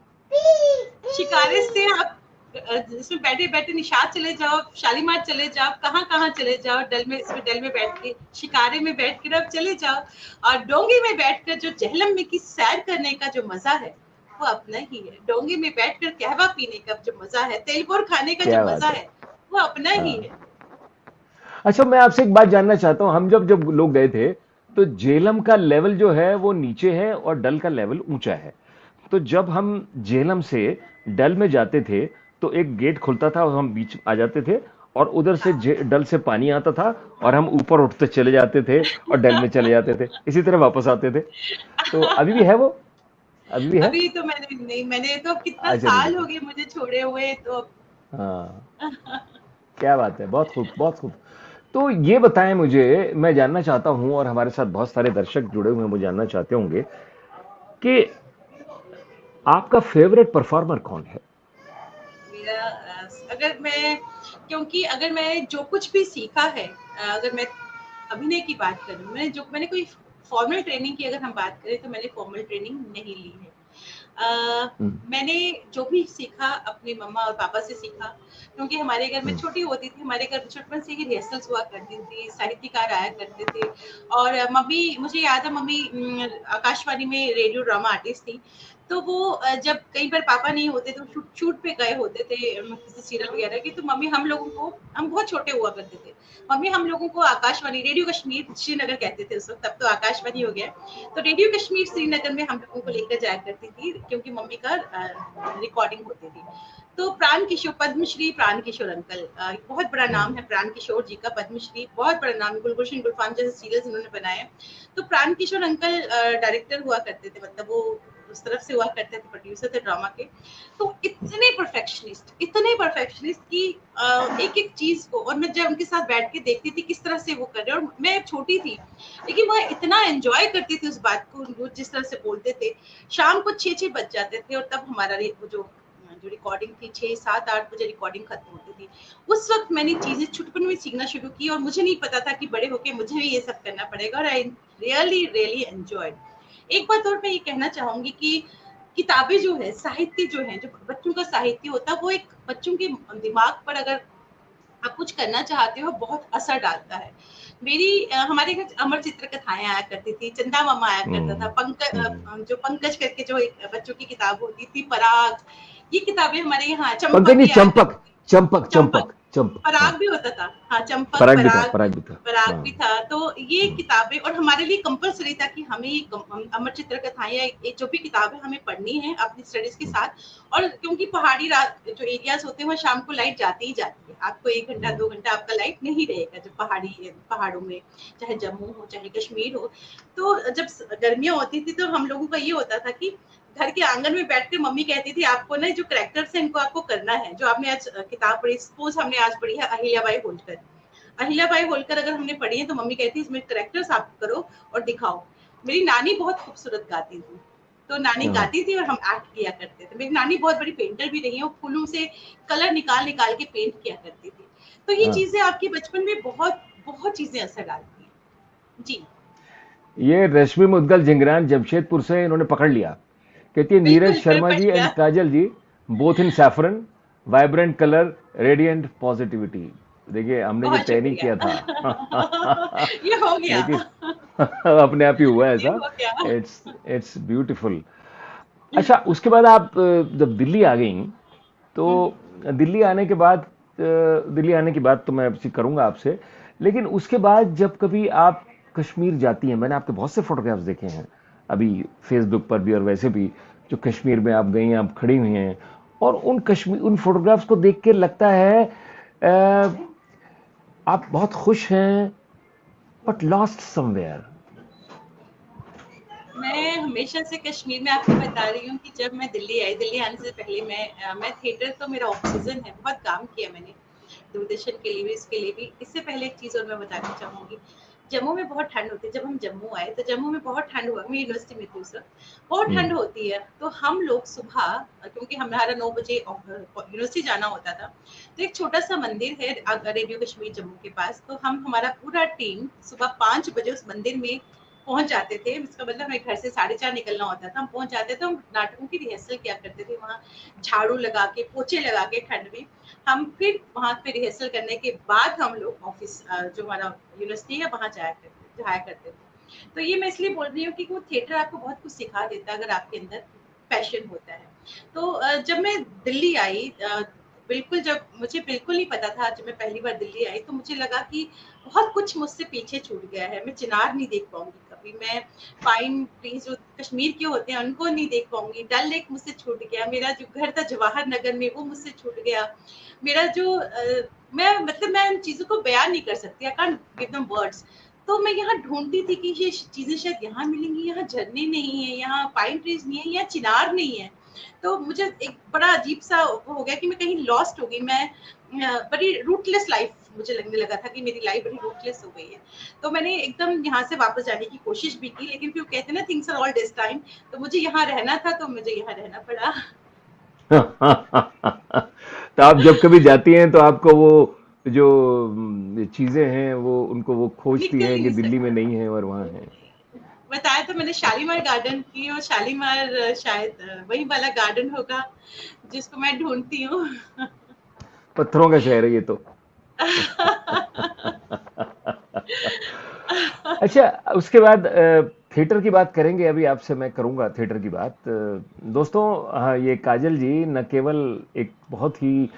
Speaker 2: शिकारे से आप इसमें बैठे बैठे निशात चले जाओ, शालीमार चले जाओ, कहाँ कहाँ चले जाओ, डल में, इसमें डल में बैठ के, शिकारे में बैठ कर आप चले जाओ। और डोंगे में बैठकर जो झेलम में की सैर करने का जो मजा है वो अपना ही है। डोंगे में बैठकर कहवा पीने का जो मजा है, तेलबोर खाने का जो
Speaker 1: क्या
Speaker 2: मजा
Speaker 1: बात है।
Speaker 2: है वो अपना ही है।
Speaker 1: हाँ। अच्छा, मैं आपसे एक बात जानना चाहता हूँ, हम जब जब लोग गए थे तो झेलम का लेवल जो है वो नीचे है और डल का लेवल ऊंचा है। तो जब हम झेलम से डल में जाते थे तो एक गेट खुलता था और हम बीच आ जाते थे, और उधर से डल से पानी आता था, और हम ऊपर उठते चले जाते थे और डल में चले जाते थे, इसी तरह वापस आते थे। तो अभी भी है वो? अभी भी है?
Speaker 2: अभी तो मैंने नहीं, मैंने तो अब कितना
Speaker 1: अच्छा, नहीं
Speaker 2: साल
Speaker 1: देखा।
Speaker 2: हो गए मुझे छोड़े हुए तो।
Speaker 1: हाँ। क्या बात है, बहुत खूब, बहुत खूब। तो ये बताएं मुझे, मैं जानना चाहता हूं, और हमारे साथ बहुत सारे दर्शक जुड़े हुए हैं, वो जानना चाहते होंगे कि आपका फेवरेट परफॉर्मर कौन है?
Speaker 2: मेरा अगर मैं, क्योंकि अगर मैं जो कुछ भी सीखा है, अगर मैं अभिनय की बात करूं, मैंने कोई फॉर्मल ट्रेनिंग की अगर हम बात करें तो मैंने फॉर्मल ट्रेनिंग नहीं ली है।
Speaker 1: हम्म।
Speaker 2: मैंने जो भी सीखा अपने मम्मा और पापा से सीखा, क्योंकि हमारे घर में
Speaker 1: हम्म।
Speaker 2: छोटी होती थी, हमारे घर बचपन से ही रिहर्सल्स हुआ करती थी, साहित्यकार आया करते थे। और मम्मी, मुझे याद है मम्मी आकाशवाणी में रेडियो ड्रामा आर्टिस्ट थी। तो वो जब कई बार पापा नहीं होते तो शूट शूट पे गए होते थे किसी सीरियल वगैरह के, तो मम्मी हम लोगों को, हम बहुत छोटे हुआ करते थे, मम्मी हम लोगों को आकाशवाणी, रेडियो कश्मीर श्रीनगर कहते थे उस वक्त, तब तो आकाशवाणी हो गया, तो रेडियो कश्मीर श्रीनगर में हम लोगों को लेकर जाया करती थी, क्योंकि मम्मी का रिकॉर्डिंग होती थी। तो प्राण किशोर, पद्मश्री प्राण किशोर अंकल, बहुत बड़ा नाम है प्राण किशोर जी का, पद्मश्री बहुत बड़ा नाम है, गुलगुलशन गुलफाम जैसे सीरियल्स उन्होंने बनाए। तो प्राण किशोर अंकल डायरेक्टर हुआ करते थे, मतलब वो उस तरफ से हुआ करते थे, प्रोड्यूसर थे ड्रामा के। तो इतने परफेक्शनिस्ट की एक एक चीज को, और मैं जब उनके साथ बैठ के देखती थी किस तरह से वो कर रहे हैं, और मैं छोटी थी लेकिन वह इतना एंजॉय करती थी उस बात को, वो जिस तरह से बोलते थे। शाम को 6-6 बज जाते थे, और तब हमारा वो जो रिकॉर्डिंग थी 6-7-8 बजे रिकॉर्डिंग खत्म होती थी। उस वक्त मैंने चीजें छुटपुन में सीखना शुरू की, और मुझे नहीं पता था कि बड़े होके मुझे भी ये सब करना पड़ेगा, और आई रियली रियली एंजॉयड। एक बात और मैं ये कहना चाहूंगी कि किताबें जो है, साहित्य जो है, जो बच्चों का साहित्य होता है, वो एक बच्चों के दिमाग पर अगर आप कुछ करना चाहते हो बहुत असर डालता है। हमारे घर अमर चित्र कथाएं आया करती थी, चंदा मामा आया करता था,
Speaker 1: हम्म। हम्म।
Speaker 2: जो पंकज करके जो एक बच्चों की किताब होती थी, पराग, ये किताबें हमारे यहाँ,
Speaker 1: पंकज
Speaker 2: चंपक
Speaker 1: नहीं,
Speaker 2: भी आया
Speaker 1: चंपक।
Speaker 2: करती थी।
Speaker 1: चंपक,
Speaker 2: चंपक,
Speaker 1: चंपक, चंपक,
Speaker 2: पराग
Speaker 1: हाँ।
Speaker 2: भी होता था, हाँ चंपक,
Speaker 1: पराग भी था,
Speaker 2: पराग,
Speaker 1: पराग भी था।
Speaker 2: पराग
Speaker 1: हाँ।
Speaker 2: भी था। तो ये
Speaker 1: हम्म।
Speaker 2: किताबें, और हमारे लिए कंपलसरी था कि हमें अमर चित्र कथाएं या जो भी किताबें हमें पढ़नी है अपनी स्टडीज के
Speaker 1: हम्म।
Speaker 2: साथ। और क्योंकि पहाड़ी जो एरियाज होते हैं वहाँ शाम को लाइट जाती ही जाती है, आपको 1 घंटा
Speaker 1: हम्म।
Speaker 2: 2 घंटा आपका लाइट नहीं रहेगा, जब पहाड़ों में, चाहे जम्मू हो चाहे कश्मीर हो। तो जब गर्मियां होती थी तो हम लोगों का ये होता था कि घर के आंगन में बैठ के मम्मी कहती थी आपको ना जो करेक्टर्स है इनको आपको करना है, जो आपने आज किताब पढ़ी, सपोज हमने आज पढ़ी है अहिल्याबाई होलकर, अहिल्याबाई होलकर अगर हमने पढ़ी है तो मम्मी कहती है इसमें करेक्टर्स आप करो और दिखाओ। मेरी नानी बहुत खूबसूरत गाती थी, तो नानी
Speaker 1: हाँ।
Speaker 2: गाती थी और हम एक्ट किया करते थे। मेरी नानी बहुत बड़ी पेंटर भी रही है, वो फूलों से कलर निकाल निकाल के पेंट किया करती थी। तो ये
Speaker 1: हाँ।
Speaker 2: चीजें आपके बचपन में बहुत बहुत चीजें असर डालती हैं जी।
Speaker 1: ये रश्मि मुदगल जिंगरान जमशेदपुर से इन्होंने पकड़ लिया। कहती है नीरज
Speaker 2: बिल्कुल
Speaker 1: शर्मा
Speaker 2: बच
Speaker 1: जी एंड
Speaker 2: गया।
Speaker 1: Kajal ji, both in saffron, vibrant colour, radiant positivity. देखिए, हमने ये
Speaker 2: बहुत
Speaker 1: तय नहीं किया
Speaker 2: शुक्रिया।
Speaker 1: था।
Speaker 2: ये हो गया।
Speaker 1: लेकिन अपने आप ही हुआ
Speaker 2: ये
Speaker 1: ऐसा।
Speaker 2: हो गया।
Speaker 1: It's it's beautiful. अच्छा, उसके बाद आप जब दिल्ली आ गई, तो दिल्ली आने के बाद, दिल्ली आने की बात तो मैं आपसे करूंगा आपसे, लेकिन उसके बाद जब कभी आप कश्मीर जाती हैं, मैंने आपके बहुत से फोटोग्राफ्स देखे हैं अभी फेसबुक पर भी और वैसे भी, जो कश्मीर में आप गई हैं, आप खड़ी हुई हैं, और उन फोटोग्राफ्स को देख के लगता है आप बहुत खुश हैं, बट लॉस्ट समवेयर।
Speaker 2: मैं हमेशा से कश्मीर में आपको बता रही हूँ कि जब मैं दिल्ली आई, दिल्ली आने से पहले मैं थिएटर तो मेरा ऑक्सीजन है, बहुत काम किया मैंने। दूरदर्शन के लिए भी, इसके लिए भी। इससे पहले एक चीज़ और मैं बताना चाहूँगी, जम्मू में बहुत ठंड होती है। जब हम जम्मू आए तो जम्मू में बहुत ठंड हुआ, मैं यूनिवर्सिटी में थी उस वक़्त, बहुत ठंड
Speaker 1: हम्म।
Speaker 2: होती है। तो हम लोग सुबह, क्योंकि हमारा 9 बजे यूनिवर्सिटी जाना होता था, तो एक छोटा-सा मंदिर है रेडियो कश्मीर जम्मू के पास, तो हम हमारा पूरा टीम सुबह 5 बजे उस मंदिर में पहुँच जाते थे। इसका मतलब हमें घर से 4:30 निकलना होता था, हम पहुँच जाते थे, हम नाटकों की रिहर्सल किया करते थे वहाँ, झाड़ू लगा के, पोछे लगा के ठंड में। हम फिर वहाँ पे रिहर्सल करने के बाद हम लोग ऑफिस, जो हमारा यूनिवर्सिटी है वहाँ जाया करते थे। तो ये मैं इसलिए बोल रही हूँ कि वो थिएटर आपको बहुत कुछ सिखा देता है अगर आपके अंदर पैशन होता है। तो जब मैं दिल्ली आई, बिल्कुल जब मुझे बिल्कुल नहीं पता था, जब मैं पहली बार दिल्ली आई तो मुझे लगा कि बहुत कुछ मुझसे पीछे छूट गया है। मैं चिनार नहीं देख पाऊंगी कभी, मैं पाइन ट्रीज जो कश्मीर के होते हैं उनको नहीं देख पाऊंगी, डल लेक मुझसे छूट गया, मेरा जो घर था जवाहर नगर में वो मुझसे छूट गया, मेरा जो मैं इन चीजों को बयान नहीं कर सकती, I can't give them words. तो मैं यहाँ ढूंढती थी कि ये चीजें शायद यहाँ मिलेंगी, यहाँ झरने नहीं है, यहाँ पाइन ट्रीज नहीं है, यहाँ चिनार नहीं है। तो मुझे एक बड़ा अजीब सा हो गया कि मैं कहीं लॉस्ट हो गई, मैं बड़ी रूटलेस लाइफ मुझे लगने लगा था कि मेरी लाइफ बड़ी रूटलेस हो गई है। तो मैंने एकदम यहाँ से वापस जाने की कोशिश भी की, लेकिन फिर कहते हैं ना थिंग्स आर ऑल डेस्टाइन्ड, तो मुझे यहाँ रहना था, तो मुझे यहाँ रहना पड़ा।
Speaker 1: तो आप जब कभी जाती हैं तो आपको वो जो चीजें हैं वो उनको वो खोजती
Speaker 2: निकल
Speaker 1: हैं कि
Speaker 2: नहीं
Speaker 1: दिल्ली में
Speaker 2: सकती।
Speaker 1: नहीं है और वहां है।
Speaker 2: बताया तो मैंने शालीमार गार्डन की, और शालीमार शायद वही वाला गार्डन होगा जिसको मैं ढूंढती हूँ।
Speaker 1: पत्थरों का शहर है ये तो। अच्छा, उसके बाद थिएटर की बात करेंगे। अभी आपसे मैं करूंगा थिएटर की बात। दोस्तों, हाँ, ये काजल जी न केवल एक बहुत ही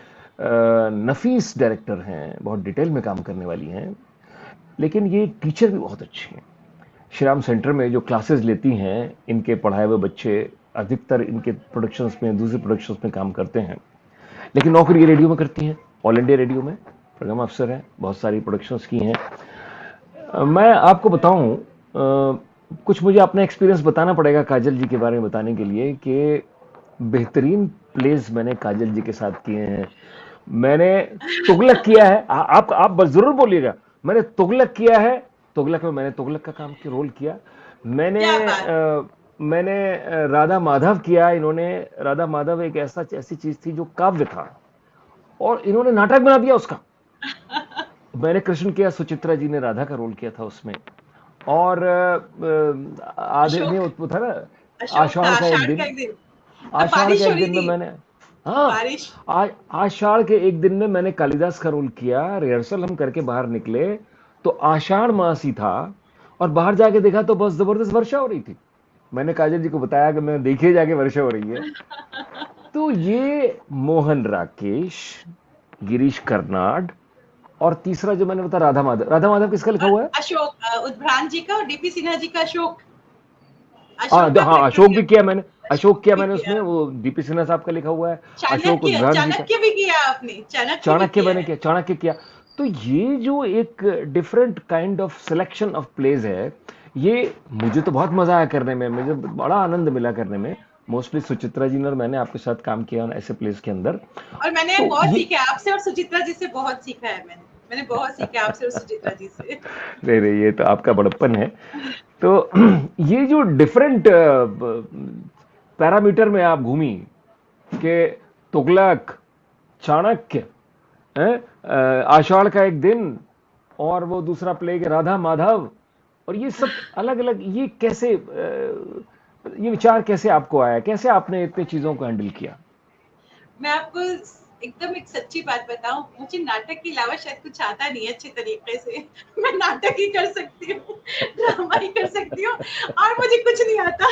Speaker 1: नफीस डायरेक्टर हैं, बहुत डिटेल में काम करने वाली हैं, लेकिन ये टीचर भी बहुत अच्छी हैं। श्रीराम सेंटर में जो क्लासेस लेती हैं, इनके पढ़ाए हुए बच्चे अधिकतर इनके प्रोडक्शंस में, दूसरे प्रोडक्शंस में काम करते हैं, लेकिन नौकरी ये रेडियो में करती हैं। ऑल इंडिया रेडियो में प्रोग्राम अफसर हैं, बहुत सारी प्रोडक्शंस की हैं। मैं आपको बताऊं, कुछ मुझे अपना एक्सपीरियंस बताना पड़ेगा काजल जी के बारे में बताने के लिए कि बेहतरीन प्लेस मैंने काजल जी के साथ किए हैं। मैंने तुगलक किया है। आप बस जरूर बोलिएगा, मैंने तुगलक किया है। तुगलक में मैंने तुगलक का काम की रोल किया। मैंने
Speaker 2: क्या बात।
Speaker 1: राधा माधव किया। इन्होंने राधा माधव एक ऐसी चीज थी जो काव्य था, और इन्होंने नाटक बना दिया उसका। मैंने कृष्ण किया, सुचित्रा जी ने राधा का रोल किया था उसमें। और आधे
Speaker 2: अशोक,
Speaker 1: में वो था ना,
Speaker 2: अशोक था
Speaker 1: आषाढ़ का एक
Speaker 2: आषाढ़ का
Speaker 1: दिन।
Speaker 2: एक दिन, तब
Speaker 1: आषाढ़ के
Speaker 2: बारिश हो
Speaker 1: एक
Speaker 2: रही
Speaker 1: दिन में
Speaker 2: थी,
Speaker 1: मैंने, हाँ,
Speaker 2: बारिश।
Speaker 1: आषाढ़ के एक दिन में मैंने कालिदास का रोल किया। रिहर्सल हम करके बाहर निकले तो आषाढ़ मास ही था, और बाहर जाके देखा तो बहुत जबरदस्त वर्षा हो रही थी। मैंने काजल जी को बताया कि मैं देखिए जाके वर्षा हो रही है। तो ये मोहन राकेश, गिरीश कर्नाड, और तीसरा जो मैंने बताया राधा माधव। राधा माधव किसका लिखा
Speaker 2: और
Speaker 1: हुआ है?
Speaker 2: अशोक, उद्भ्रांत जी का और डीपी सिन्हा जी का अशोक,
Speaker 1: हाँ,
Speaker 2: अशोक का
Speaker 1: हाँ,
Speaker 2: करेक्टर
Speaker 1: अशोक
Speaker 2: किया,
Speaker 1: भी किया मैंने। अशोक
Speaker 2: अशोक
Speaker 1: किया
Speaker 2: भी
Speaker 1: मैंने
Speaker 2: किया।
Speaker 1: उसमें, वो डीपी सिन्हा साहब का लिखा हुआ है। अशोक
Speaker 2: चाणक्य,
Speaker 1: उद्भ्रांत जी का।
Speaker 2: चाणक्य भी किया आपने, चाणक्य भी
Speaker 1: चाणक्य
Speaker 2: किया
Speaker 1: मैंने
Speaker 2: है।
Speaker 1: किया, चाणक्य किया। तो ये जो एक different kind of selection of plays है, ये मुझे तो बहुत मजा आया करने में, मुझे बड़ा आनंद मिला करने में। मोस्टली सुचित्रा जी ने और मैंने आपके साथ काम किया ऐसे प्लेस के अंदर।
Speaker 2: और मैंने
Speaker 1: तो
Speaker 2: बहुत
Speaker 1: ये,
Speaker 2: सीखा है आपसे, और सुचित्रा जी से बहुत सीखा है मैंने बहुत सीखा है आपसे और सुचित्रा जी से।
Speaker 1: नहीं नहीं, ये तो आपका बड़प्पन है। तो ये जो डिफरेंट पैरामीटर में आप घूमी कि तुगलक, चाणक्य, आषाढ़ का एक दिन, और वो दूसरा प्ले के राधा माधव, और ये सब अलग अलग, ये कैसे ये विचार कैसे आपको आया, कैसे आपने इतनी चीजों को हैंडल किया?
Speaker 2: मैं आपको एकदम एक सच्ची बात बताऊं, मुझे नाटक के अलावा शायद कुछ आता नहीं है अच्छे तरीके से। मैं नाटक ही कर सकती हूँ, ड्रामा ही कर सकती हूँ, और मुझे कुछ नहीं आता।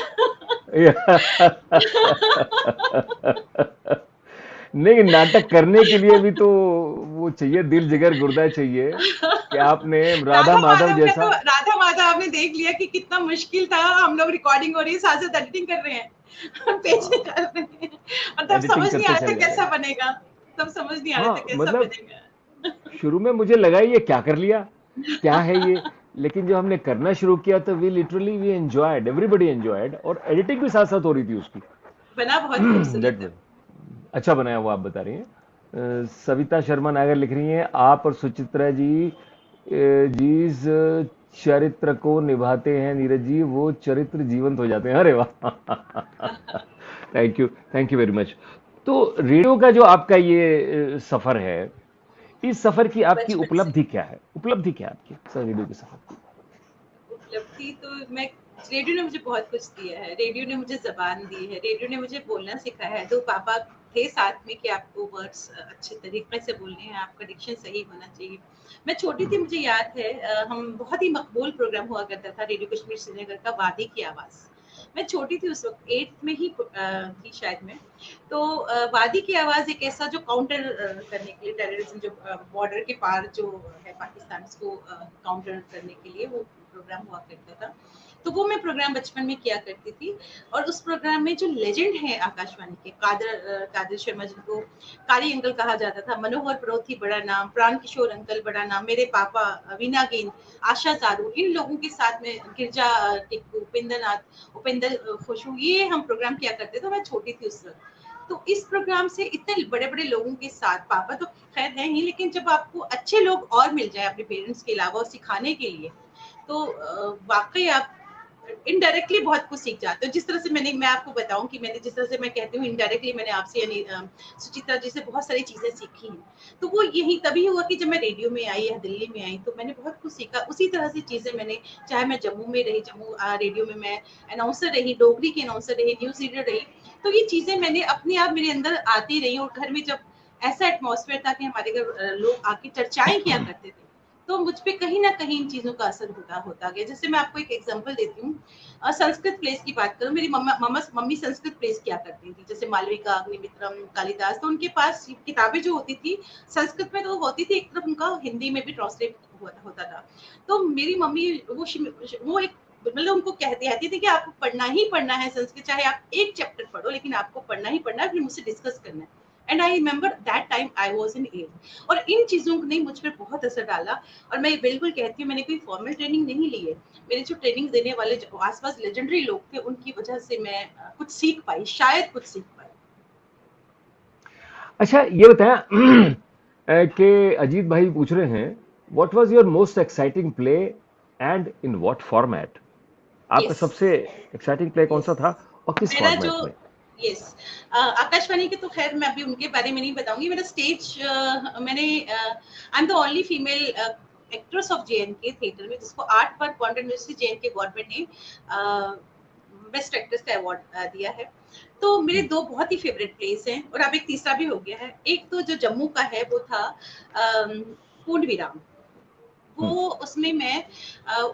Speaker 1: नहीं, नाटक करने के लिए भी तो वो चाहिए, दिल जिगर गुर्दा चाहिए कि आपने राधा माधव जैसा।
Speaker 2: राधा माधव आपने देख लिया कि कितना मुश्किल था। हम लोग रिकॉर्डिंग हो रही है, साथ साथ एडिटिंग कर रहे हैं, पेज कर रहे हैं, और तब
Speaker 1: एडिटिंग
Speaker 2: समझ नहीं आ
Speaker 1: करते
Speaker 2: रहा था
Speaker 1: चले जा रहे
Speaker 2: कैसा
Speaker 1: हैं।
Speaker 2: बनेगा, तब समझ नहीं आ रहा था
Speaker 1: हाँ,
Speaker 2: कैसा
Speaker 1: मतलब
Speaker 2: बनेगा।
Speaker 1: शुरू में मुझे लगा ये क्या कर लिया, क्या है ये, लेकिन जब हमने करना शुरू किया तो वी एंजॉयड, एवरीबडी एंजॉयड, और एडिटिंग भी साथ साथ हो रही थी उसकी।
Speaker 2: बना बहुत खूबसूरत
Speaker 1: दैट
Speaker 2: है।
Speaker 1: वे अच्छा बनाया हुआ आप बता रही हैं। सविता शर्मा नागर लिख रही हैं, आप और सुचित्रा जी जिस चरित्र को निभाते हैं नीरज जी, वो चरित्र जीवंत हो जाते हैं। अरे वाह! Thank you very much. तो रेडियो का जो आपका ये सफर है, इस सफर की आपकी
Speaker 2: बचपन से
Speaker 1: उपलब्धि क्या है? उपलब्धि क्या है आपकी सर रेडियो के सफर की?
Speaker 2: उपलब्धि तो मैं रेडियो ने मुझे बहुत कुछ दिया है। रेडियो ने मुझे ज़बान दी है, रेडियो ने मुझे बोलना सिखाया है। 2 पापा थे साथ में कि आपको वर्ड्स अच्छे तरीके से बोलने हैं, आपका डिक्शन सही होना चाहिए। मैं छोटी थी, मुझे याद है हम बहुत ही मकबूल प्रोग्राम हुआ करता था रेडियो कश्मीर श्रीनगर का, वादी की आवाज़। मैं छोटी थी उस वक़्त, 8th में ही थी शायद मैं। तो वादी की आवाज़ एक ऐसा जो काउंटर करने के लिए टेररिज्म, जो बॉर्डर के पार जो है पाकिस्तान, उसको काउंटर करने के लिए वो प्रोग्राम हुआ करता था। तो वो मैं प्रोग्राम बचपन में किया करती थी। और उस प्रोग्राम में जो लेजेंड है आकाशवाणी के, कादर शर्मा, जिनको कारी अंकल कहा जाता था, मनोहर प्रोथी बड़ा नाम, प्राण किशोर अंकल बड़ा नाम, मेरे पापा वीना गेंद, आशा चारू, इन लोगों के साथ में गिरजा टिक्कू, उपेंद्र खुशबू, ये हम प्रोग्राम किया करते थे। मैं छोटी थी उस वक्त। तो इस प्रोग्राम से इतने बड़े बड़े लोगों के साथ, पापा तो खैर है ही, लेकिन जब आपको अच्छे लोग और मिल जाए अपने पेरेंट्स के अलावा सिखाने के लिए, तो वाकई आप इनडायरेक्टली बहुत कुछ सीख जाते हो। जिस तरह से मैं आपको बताऊं कि मैंने जिस तरह से मैं कहती हूँ इनडायरेक्टली मैंने आपसे यानी सुचित्रा जी से बहुत सारी चीजें सीखी हैं। तो वो यही तभी हुआ कि जब मैं रेडियो में आई या दिल्ली में आई तो मैंने बहुत कुछ सीखा। उसी तरह से चीजें मैंने, चाहे मैं जम्मू में रही, जम्मू रेडियो में मैं अनाउंसर रही, डोगरी की अनाउंसर रही, न्यूज रीडर रही। तो ये चीजें मैंने अपने आप मेरे अंदर आती रही। और घर में जब ऐसा एटमॉस्फेयर था कि हमारे घर लोग आके चर्चाएं किया करते थे, तो मुझ पे कहीं ना कहीं इन चीजों का असर होता होता गया। जैसे मैं आपको एक एग्जांपल देती हूँ, संस्कृत प्लेस की बात करूं, मेरी मम्मी संस्कृत प्लेस किया करती थी, जैसे मालविका, अग्निमित्रम, कालिदास। तो उनके पास किताबें जो होती थी संस्कृत में तो होती थी, एक तरफ उनका हिंदी में भी ट्रांसलेट होता था। तो मेरी मम्मी वो एक मतलब उनको कहती थी कि आपको पढ़ना ही पढ़ना है संस्कृत, चाहे आप एक चैप्टर पढ़ो, लेकिन आपको पढ़ना ही पढ़ना है, फिर मुझसे डिस्कस करना है। And I remember that time I was in 8th। और इन चीजों ने मुझ पर बहुत असर डाला। और मैं बिल्कुल कहती हूँ, मैंने कोई फॉर्मल ट्रेनिंग नहीं ली है। मेरे जो ट्रेनिंग देने वाले जो आसपास लेजेंडरी लोग थे, उनकी वजह से मैं कुछ सीख पाई, शायद कुछ सीख पाई।
Speaker 1: अच्छा ये बताएं कि अजीत भाई पूछ रहे हैं, what was your most exciting play and in what format? आपका
Speaker 2: यस,
Speaker 1: सबसे एक्साइटिंग प्ले कौन
Speaker 2: यस,
Speaker 1: सा था और किस
Speaker 2: मेरा जो
Speaker 1: फॉर्मेट में?
Speaker 2: यस आकाशवाणी के तो खैर मैं अभी उनके बारे में नहीं बताऊंगी। मेरा स्टेज मैंने I am the only female actress of JNK theatre में जिसको 8 बार क्वांटम यूनिवर्सिटी जेएनके गवर्नमेंट ने बेस्ट एक्ट्रेस का अवार्ड दिया है। तो मेरे दो बहुत ही फेवरेट प्लेस हैं, और अब एक तीसरा भी हो गया है। एक तो जो जम्मू का है वो था पूर्ण विराम। वो
Speaker 1: हम्म,
Speaker 2: उसमें मैं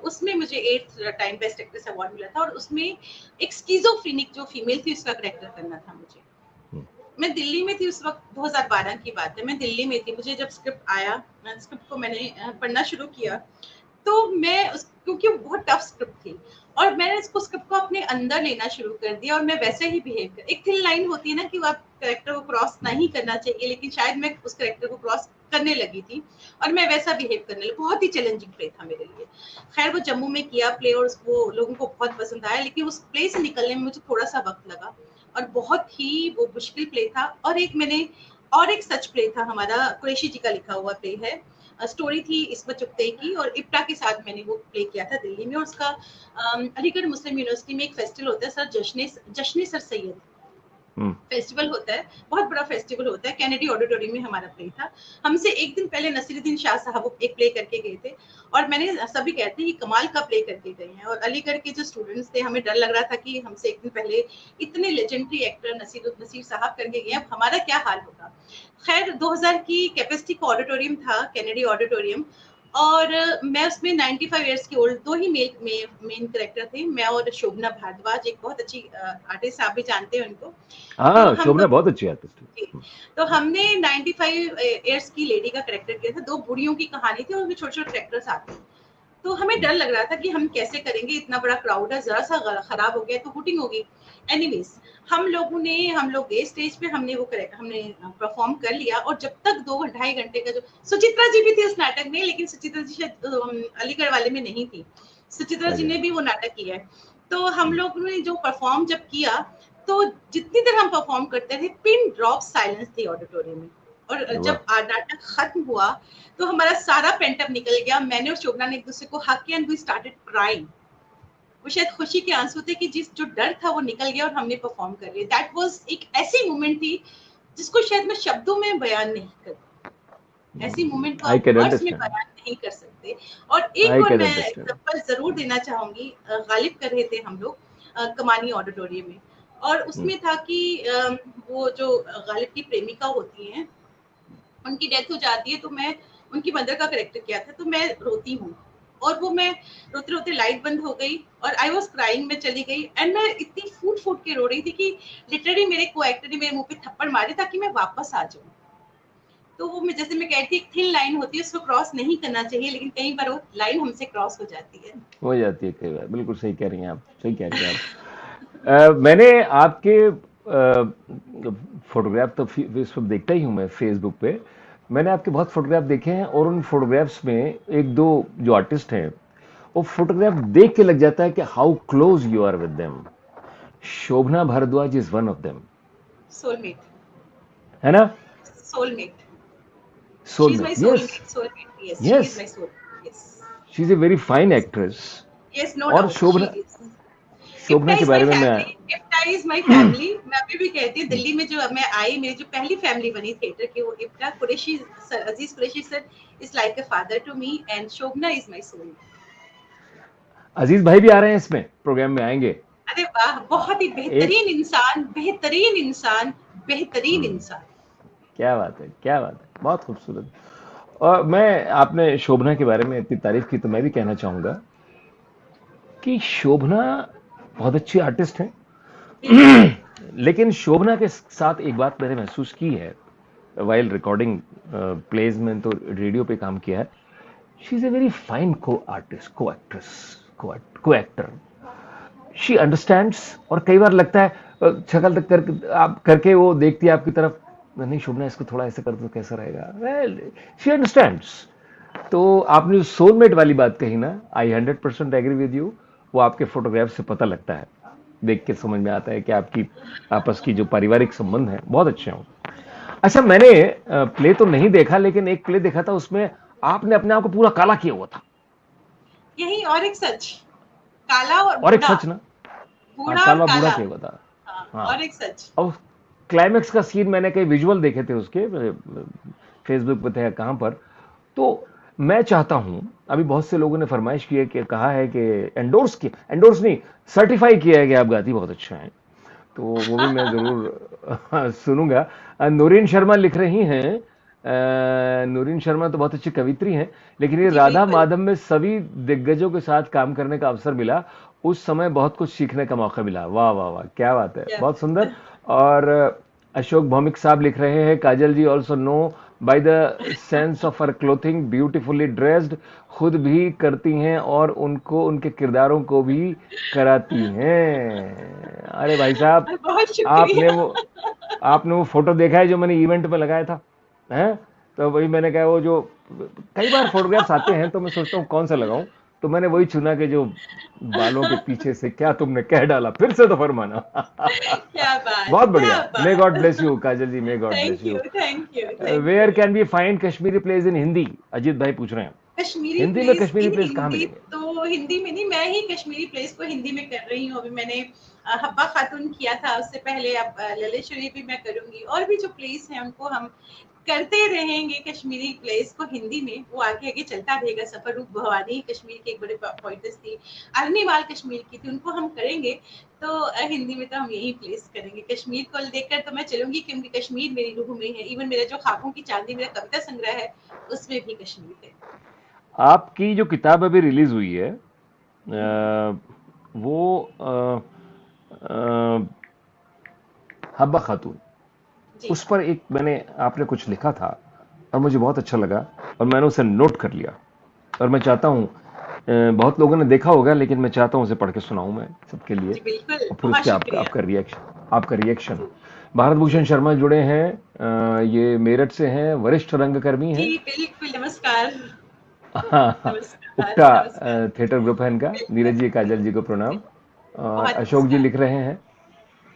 Speaker 2: उसमें मुझे 8th time best actress award मिला था। और उसमें एक स्किज़ोफ्रेनिक जो फीमेल थी उसका करेक्टर करना था मुझे।
Speaker 1: हम्म,
Speaker 2: मैं दिल्ली में थी उस वक्त, 2012 की बात है, मैं दिल्ली में थी। मुझे जब स्क्रिप्ट आया, स्क्रिप्ट को मैंने पढ़ना शुरू किया, तो मैं उस क्योंकि वो बहुत टफ स्क्रिप्ट थी, और मैंने इसको स्क्रिप्ट को अपने अंदर लेना शुरू कर दिया, और मैं वैसे ही बिहेव कर, एक थिन लाइन होती है ना कि वो आप करेक्टर को क्रॉस नहीं करना चाहिए, लेकिन शायद मैं उस करेक्टर को क्रॉस करने लगी थी, और मैं वैसा बिहेव करने लगी। बहुत ही चैलेंजिंग प्ले था मेरे लिए। खैर वो जम्मू में किया प्ले, और वो लोगों को बहुत पसंद आया, लेकिन उस प्ले से निकलने में मुझे थोड़ा सा वक्त लगा, और बहुत ही वो मुश्किल प्ले था। और एक सच प्ले था हमारा, कुरैशी जी का लिखा हुआ प्ले है। स्टोरी थी इस्मत चुगताई की, और इप्टा के साथ मैंने वो प्ले किया था दिल्ली में। और उसका अलीगढ़ मुस्लिम यूनिवर्सिटी में एक फेस्टिवल होता है सर, जश्न सर सैयद
Speaker 1: हम्म।
Speaker 2: फेस्टिवल होता है, बहुत बड़ा फेस्टिवल होता है। कैनेडी ऑडिटोरियम में हमारा प्ले था। हमसे एक दिन पहले नसीरुद्दीन शाह साहब एक प्ले करके गए थे, और मैंने सभी कहते हैं कि कमाल का प्ले करके गए हैं। और अलीगढ़ के जो स्टूडेंट्स थे, हमें डर लग रहा था कि हमसे एक दिन पहले इतने लेजेंडरी एक्टर नसीर साहब करके गए, अब हमारा क्या हाल होगा। खैर 2000 की कैपेसिटी का ऑडिटोरियम था, कैनेडी ऑडिटोरियम। और मैं उसमें 95 ईयर्स की ओल्ड दो ही मेन करेक्टर थे, मैं और शोभना भारद्वाज, एक बहुत अच्छी आर्टिस्ट, आप भी जानते हैं उनको। तो
Speaker 1: हाँ,
Speaker 2: हम
Speaker 1: शोभना
Speaker 2: दोनों
Speaker 1: बहुत अच्छी आर्टिस्ट
Speaker 2: जी,
Speaker 1: है।
Speaker 2: तो हमने 95 इयर्स की लेडी का करेक्टर किया था। दो बुढ़ियों की कहानी थी, और उसमें छोटे छोटे करेक्टर्स आते हैं। तो हमें डर लग रहा था कि हम कैसे करेंगे, इतना बड़ा क्राउड है, जरा सा खराब हो गया तो हुटिंग होगी। एनीवेज हम लोग गए स्टेज पे, हमने परफॉर्म कर लिया। और जब तक 2 ढाई घंटे का जो, सुचित्रा जी भी थी उस नाटक में, लेकिन सुचित्रा जी शायद अलीगढ़ वाले में नहीं थी। सुचित्रा जी
Speaker 1: अच्छा।
Speaker 2: ने भी वो नाटक किया है। तो हम
Speaker 1: हम्म,
Speaker 2: लोग ने जो परफॉर्म जब किया, तो जितनी देर हम परफॉर्म करते थे, पिन ड्रॉप साइलेंस थी ऑडिटोरियम में। और
Speaker 1: वाह।
Speaker 2: जब नाटक खत्म हुआ तो हमारा सारा पेंटअप निकल गया। मैंने और शोभना ने एक दूसरे को हक किया एंड वी स्टार्टेड क्राइंग। वो शायद खुशी के आंसू थे कि जिस जो डर था वो निकल गया और हमने परफॉर्म कर लिया। दैट वाज एक ऐसी मोमेंट थी जिसको शायद मैं शब्दों में बयान नहीं कर, ऐसी मोमेंट को
Speaker 1: आई
Speaker 2: आप
Speaker 1: कैन
Speaker 2: वर्ड्स में
Speaker 1: अंडरस्टैंड।
Speaker 2: बयान नहीं कर सकते। और एक
Speaker 1: आई
Speaker 2: और
Speaker 1: कैन
Speaker 2: मैं
Speaker 1: अंडरस्टैंड।
Speaker 2: एग्जांपल जरूर देना चाहूंगी। गालिब कर रहे थे हम लोग कमानी ऑडिटोरियम में, और उसमें था कि वो जो गालिब की प्रेमिका होती हैं उनकी डेथ हो जाती है, तो मैं उनकी मदर का करेक्टर किया था, तो मैं रोती हूँ। और वो मैं रोते रोते लाइट बंद हो गई और आई वॉज क्राइंग, मैं चली गई एंड मैं इतनी फूट फूट के रो रही थी कि लिटरली मेरे को एक्टर ने मेरे मुंह पे थप्पड़ मारे ताकि मैं वापस आ जाऊं। तो वो मैं जैसे मैं कहती एक थिन लाइन होती है, उसको क्रॉस नहीं करना चाहिए, लेकिन कई बार वो लाइन हमसे क्रॉस हो जाती है।
Speaker 1: हो जाती है कई बार, बिल्कुल सही कह रही हैं आप, सही कह रही हैं आप। मैंने आपके फोटोग्राफ तो इस वक्त देखता ही हूँ मैं फेसबुक पे। मैंने आपके बहुत फोटोग्राफ देखे हैं और उन फोटोग्राफ्स में एक दो जो आर्टिस्ट हैं वो फोटोग्राफ देख के लग जाता है कि how close you are with them. Shobhana Bhardwaj is one of them,
Speaker 2: soulmate,
Speaker 1: है ना?
Speaker 2: Soulmate, she is my
Speaker 1: soulmate, yes.
Speaker 2: Soulmate, soulmate, yes she is
Speaker 1: yes,
Speaker 2: my soulmate, yes.
Speaker 1: She is a very fine actress.
Speaker 2: Yes, no
Speaker 1: और
Speaker 2: doubt she
Speaker 1: Shobhana,
Speaker 2: is. IPTA
Speaker 1: Shobhana के
Speaker 2: इज माय
Speaker 1: बारे में मैं
Speaker 2: family, IPTA is my family. मैं अभी भी कहती हूँ दिल्ली में जो मैं आई, मेरी जो पहली फैमिली बनी थिएटर की, वो IPTA Qureshi sir, Aziz Qureshi sir is like a father to me and Shobhana is my soul.
Speaker 1: Aziz भाई भी आ रहे हैं इसमें, प्रोग्राम में आएंगे।
Speaker 2: अरे वाह, बहुत ही
Speaker 1: एक
Speaker 2: बेहतरीन इंसान, बेहतरीन इंसान, बेहतरीन
Speaker 1: हम्म,
Speaker 2: इंसान।
Speaker 1: क्या बात है, क्या बात है, बहुत खूबसूरत। और मैं, आपने शोभना के बारे में इतनी तारीफ की तो मैं भी कहना चाहूंगा कि शोभना बहुत अच्छी आर्टिस्ट हैं।
Speaker 2: बिल्कुल।
Speaker 1: लेकिन शोभना के साथ एक बात मैंने महसूस की है वाइल रिकॉर्डिंग प्लेज में, तो रेडियो पे काम किया है। She is a very fine को आर्टिस्ट, को एक्ट्रेस, को एक्टर। She understands. और कई बार लगता है शक्ल तक कर आप करके वो देखती है आपकी तरफ, नहीं शोभना इसको थोड़ा ऐसे कर दो कैसा रहेगा, वेल शी अंडरस्टैंड्स। तो आपने जो सोलमेट वाली बात कही ना, आई 100% एग्री विद यू। वो आपके फोटोग्राफ से पता लगता है, देख के समझ में आता है कि आपकी आपस की जो पारिवारिक संबंध है बहुत अच्छे हों। अच्छा, मैंने प्ले तो नहीं देखा लेकिन एक प्ले देखा था, उसमें आपने अपने आप को पूरा काला किया हुआ था।
Speaker 2: यही और एक सच, काला और
Speaker 1: और एक
Speaker 2: बूढ़ा,
Speaker 1: सच ना, हाँ,
Speaker 2: बूढ़ा और
Speaker 1: काला बूढ़ा
Speaker 2: काला।
Speaker 1: किया हुआ था।
Speaker 2: हाँ,
Speaker 1: हाँ।
Speaker 2: और एक सच।
Speaker 1: और क्लाइमेक्स का सीन मैंने कई विजुअल देखे थे उसके, फेसबुक पे थे या कहां पर। तो मैं चाहता हूं, अभी बहुत से लोगों ने फरमाइश की है कि कहा है कि एंडोर्स किया, एंडोर्स नहीं, सर्टिफाई किया है कि आप गाती बहुत अच्छा है। तो वो भी मैं जरूर सुनूंगा। नूरीन शर्मा लिख रही हैं, नूरीन शर्मा तो बहुत अच्छी कवित्री हैं, लेकिन ये
Speaker 2: जी
Speaker 1: राधा
Speaker 2: बिल्कुल।
Speaker 1: माधव में सभी दिग्गजों के साथ काम करने का अवसर मिला, उस समय बहुत कुछ सीखने का मौका मिला। वाह वाह वाह, क्या बात है,
Speaker 2: क्या
Speaker 1: बहुत
Speaker 2: बात
Speaker 1: सुंदर।
Speaker 2: है।
Speaker 1: और अशोक भौमिक साहब लिख रहे हैं, Kajal ji also know by the sense of her clothing beautifully dressed, खुद भी करती हैं और उनको उनके किरदारों को भी कराती हैं। अरे भाई साहब,
Speaker 2: बहुत
Speaker 1: आपने
Speaker 2: शुक्रिया।
Speaker 1: वो आपने वो फोटो देखा है जो मैंने इवेंट में लगाया था, हैं? तो वही मैंने कहा, वो जो कई बार फोटोग्राफ्स आते हैं तो मैं सोचता हूँ कौन सा लगाऊं, तो मैंने वही चुना कि जो बालों के पीछे से क्या तुमने कह डाला, फिर से तो फरमाना।
Speaker 2: क्या बात,
Speaker 1: बहुत
Speaker 2: क्या
Speaker 1: बढ़िया, मे गॉड
Speaker 2: बात।
Speaker 1: Bless you Kajal ji, may God bless
Speaker 2: thank
Speaker 1: you.
Speaker 2: You, thank you, thank
Speaker 1: where
Speaker 2: you.
Speaker 1: Can be find Kashmiri plays in Hindi? Ajit भाई पूछ रहे हैं।
Speaker 2: कश्मीरी
Speaker 1: हिंदी में
Speaker 2: प्लेस
Speaker 1: कश्मीरी
Speaker 2: इन
Speaker 1: प्लेज कहाँ
Speaker 2: हिंदी,
Speaker 1: मिलेंगे?
Speaker 2: तो हिंदी में नहीं, मैं ही कश्मीरी प्लेस को हिंदी में कर रही हूँ। अभी मैंने हब्बा खातून किया था, उससे पहले अब ललित भी मैं करूंगी, और भी जो प्लेस हैं उनको हम करते रहेंगे। कश्मीरी प्लेस को हिंदी में वो आगे आगे चलता रहेगा सफर। रूप भवानी कश्मीर के एक बड़े पोइटस थी, अरनीवाल कश्मीर की थी, उनको हम करेंगे। तो हिंदी में तो हम यही प्लेस करेंगे। कश्मीर को लेकर तो मैं चलूंगी क्योंकि कश्मीर मेरी रूह में है। इवन मेरा जो ख्वाबों की चांदी मेरा कविता संग्रह है, उसमें भी कश्मीर है।
Speaker 1: आपकी जो किताब अभी रिलीज हुई है, वो अ, हब्बा खातून,
Speaker 2: जी।
Speaker 1: उस पर एक मैंने, आपने कुछ लिखा था और मुझे बहुत अच्छा लगा और मैंने उसे नोट कर लिया। और मैं चाहता हूँ, बहुत लोगों ने देखा होगा लेकिन मैं चाहता हूँ उसे पढ़ के सुनाऊं मैं सबके लिए,
Speaker 2: जी बिल्कुल,
Speaker 1: और फिर उस
Speaker 2: बहुत
Speaker 1: पर
Speaker 2: शुक्रिया।
Speaker 1: आपका रिएक्शन।
Speaker 2: जी।
Speaker 1: भारत
Speaker 2: जी।
Speaker 1: भूषण शर्मा जुड़े हैं, ये मेरठ से हैं, वरिष्ठ रंगकर्मी
Speaker 2: जी
Speaker 1: हैं।
Speaker 2: बिल्कुल, नमस्कार। नमस्कार,
Speaker 1: उपका
Speaker 2: नमस्कार।
Speaker 1: थिएटर ग्रुप है इनका। नीरज
Speaker 2: बिल्कुल।
Speaker 1: जी, काजल जी को प्रणाम।
Speaker 2: बिल्कुल,
Speaker 1: और
Speaker 2: बहुत
Speaker 1: अशोक जी
Speaker 2: नमस्कार।
Speaker 1: लिख रहे हैं,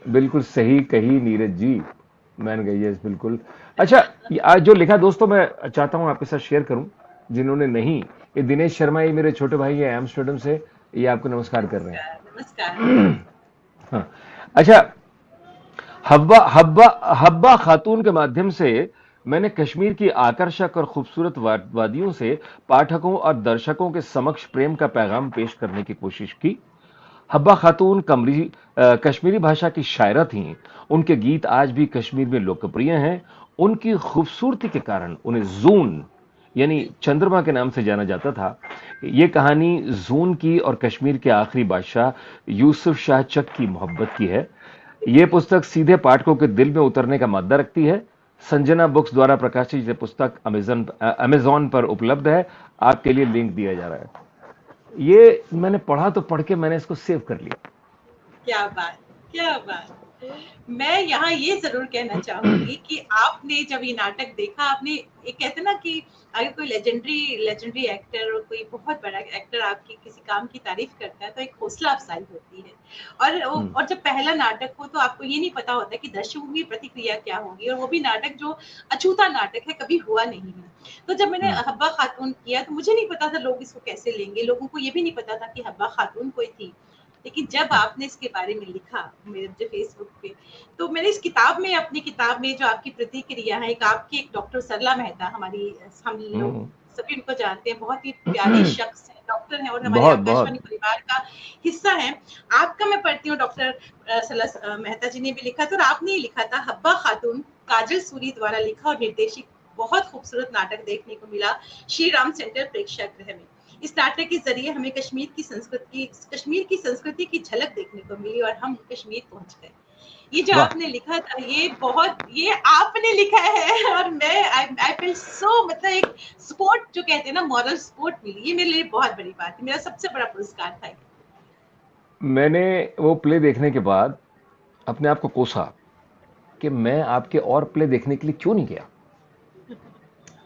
Speaker 1: बिल्कुल सही कही नीरज जी, मान गई है बिल्कुल। अच्छा, ये आज जो लिखा दोस्तों मैं चाहता हूं आपके साथ शेयर करूं, जिन्होंने नहीं, ये दिनेश शर्मा, ये मेरे छोटे भाई है एम्स्टर्डम से, ये आपको नमस्कार कर रहे
Speaker 2: नमस्कार, नमस्कार।
Speaker 1: हैं। हाँ। अच्छा, हब्बा हब्बा हब्बा खातून के माध्यम से मैंने कश्मीर की आकर्षक और खूबसूरत वादियों से पाठकों और दर्शकों के समक्ष प्रेम का पैगाम पेश करने की कोशिश की। हब्बा खातून कश्मीरी भाषा की शायरा थीं। उनके गीत आज भी कश्मीर में लोकप्रिय हैं। उनकी खूबसूरती के कारण उन्हें जून यानी चंद्रमा के नाम से जाना जाता था। ये कहानी जून की और कश्मीर के आखिरी बादशाह यूसुफ शाह चक की मोहब्बत की है। ये पुस्तक सीधे पाठकों के दिल में उतरने का मादा रखती है। संजना बुक्स द्वारा प्रकाशित ये पुस्तक अमेजॉन पर उपलब्ध है। आपके लिए लिंक दिया जा रहा है। ये मैंने पढ़ा तो पढ़ के मैंने इसको सेव कर लिया।
Speaker 2: क्या बात, क्या बात। मैं यहाँ ये जरूर कहना चाहूंगी कि आपने जब ये नाटक देखा, आपने एक कहते ना कि अगर कोई लेजेंडरी एक्टर और कोई बहुत बड़ा एक्टर आपकी किसी काम की तारीफ करता है तो एक हौसला अफजाई होती है।
Speaker 1: हम्म,
Speaker 2: और जब पहला नाटक हो तो आपको ये नहीं पता होता कि दर्शकों की प्रतिक्रिया क्या होगी, और वो भी नाटक जो अछूता नाटक है, कभी हुआ नहीं है। तो जब मैंने
Speaker 1: हम्म,
Speaker 2: हब्बा खातून किया तो मुझे नहीं पता था लोग इसको कैसे लेंगे, लोगों को ये भी नहीं पता था कि हब्बा खातून कोई थी। लेकिन जब आपने इसके बारे में लिखा मेरे जो फेसबुक पे, तो मैंने इस किताब में, अपनी किताब में जो आपकी प्रतिक्रिया है, एक डॉक्टर सरला मेहता, हम लोग
Speaker 1: हम्म,
Speaker 2: सभी उनको जानते हैं, बहुत ही प्यारे शख्स है, डॉक्टर हैं और हमारे
Speaker 1: बहुत
Speaker 2: आकाशवाणी
Speaker 1: बहुत
Speaker 2: परिवार का हिस्सा है। आपका मैं पढ़ती हूँ, डॉक्टर सरला मेहता जी ने भी लिखा था, और आपने ही लिखा था, हब्बा खातून काजल सूरी द्वारा लिखा और निर्देशित बहुत खूबसूरत नाटक देखने को मिला श्री राम सेंटर प्रेक्षागृह में। इस नाटक के जरिए हमें कश्मीर की संस्कृति की झलक देखने को मिली और हम कश्मीर पहुंच गए। ये जो
Speaker 1: वाह।
Speaker 2: आपने लिखा था, ये आपने लिखा है, और मैं आई फील सो, मतलब एक सपोर्ट जो कहते हैं ना, मॉरल सपोर्ट मिली, ये मेरे लिए बहुत बड़ी बात है, मेरा सबसे बड़ा पुरस्कार था।
Speaker 1: मैंने वो प्ले देखने के बाद अपने आप को कोसा कि मैं आपके और प्ले देखने के लिए क्यों नहीं गया।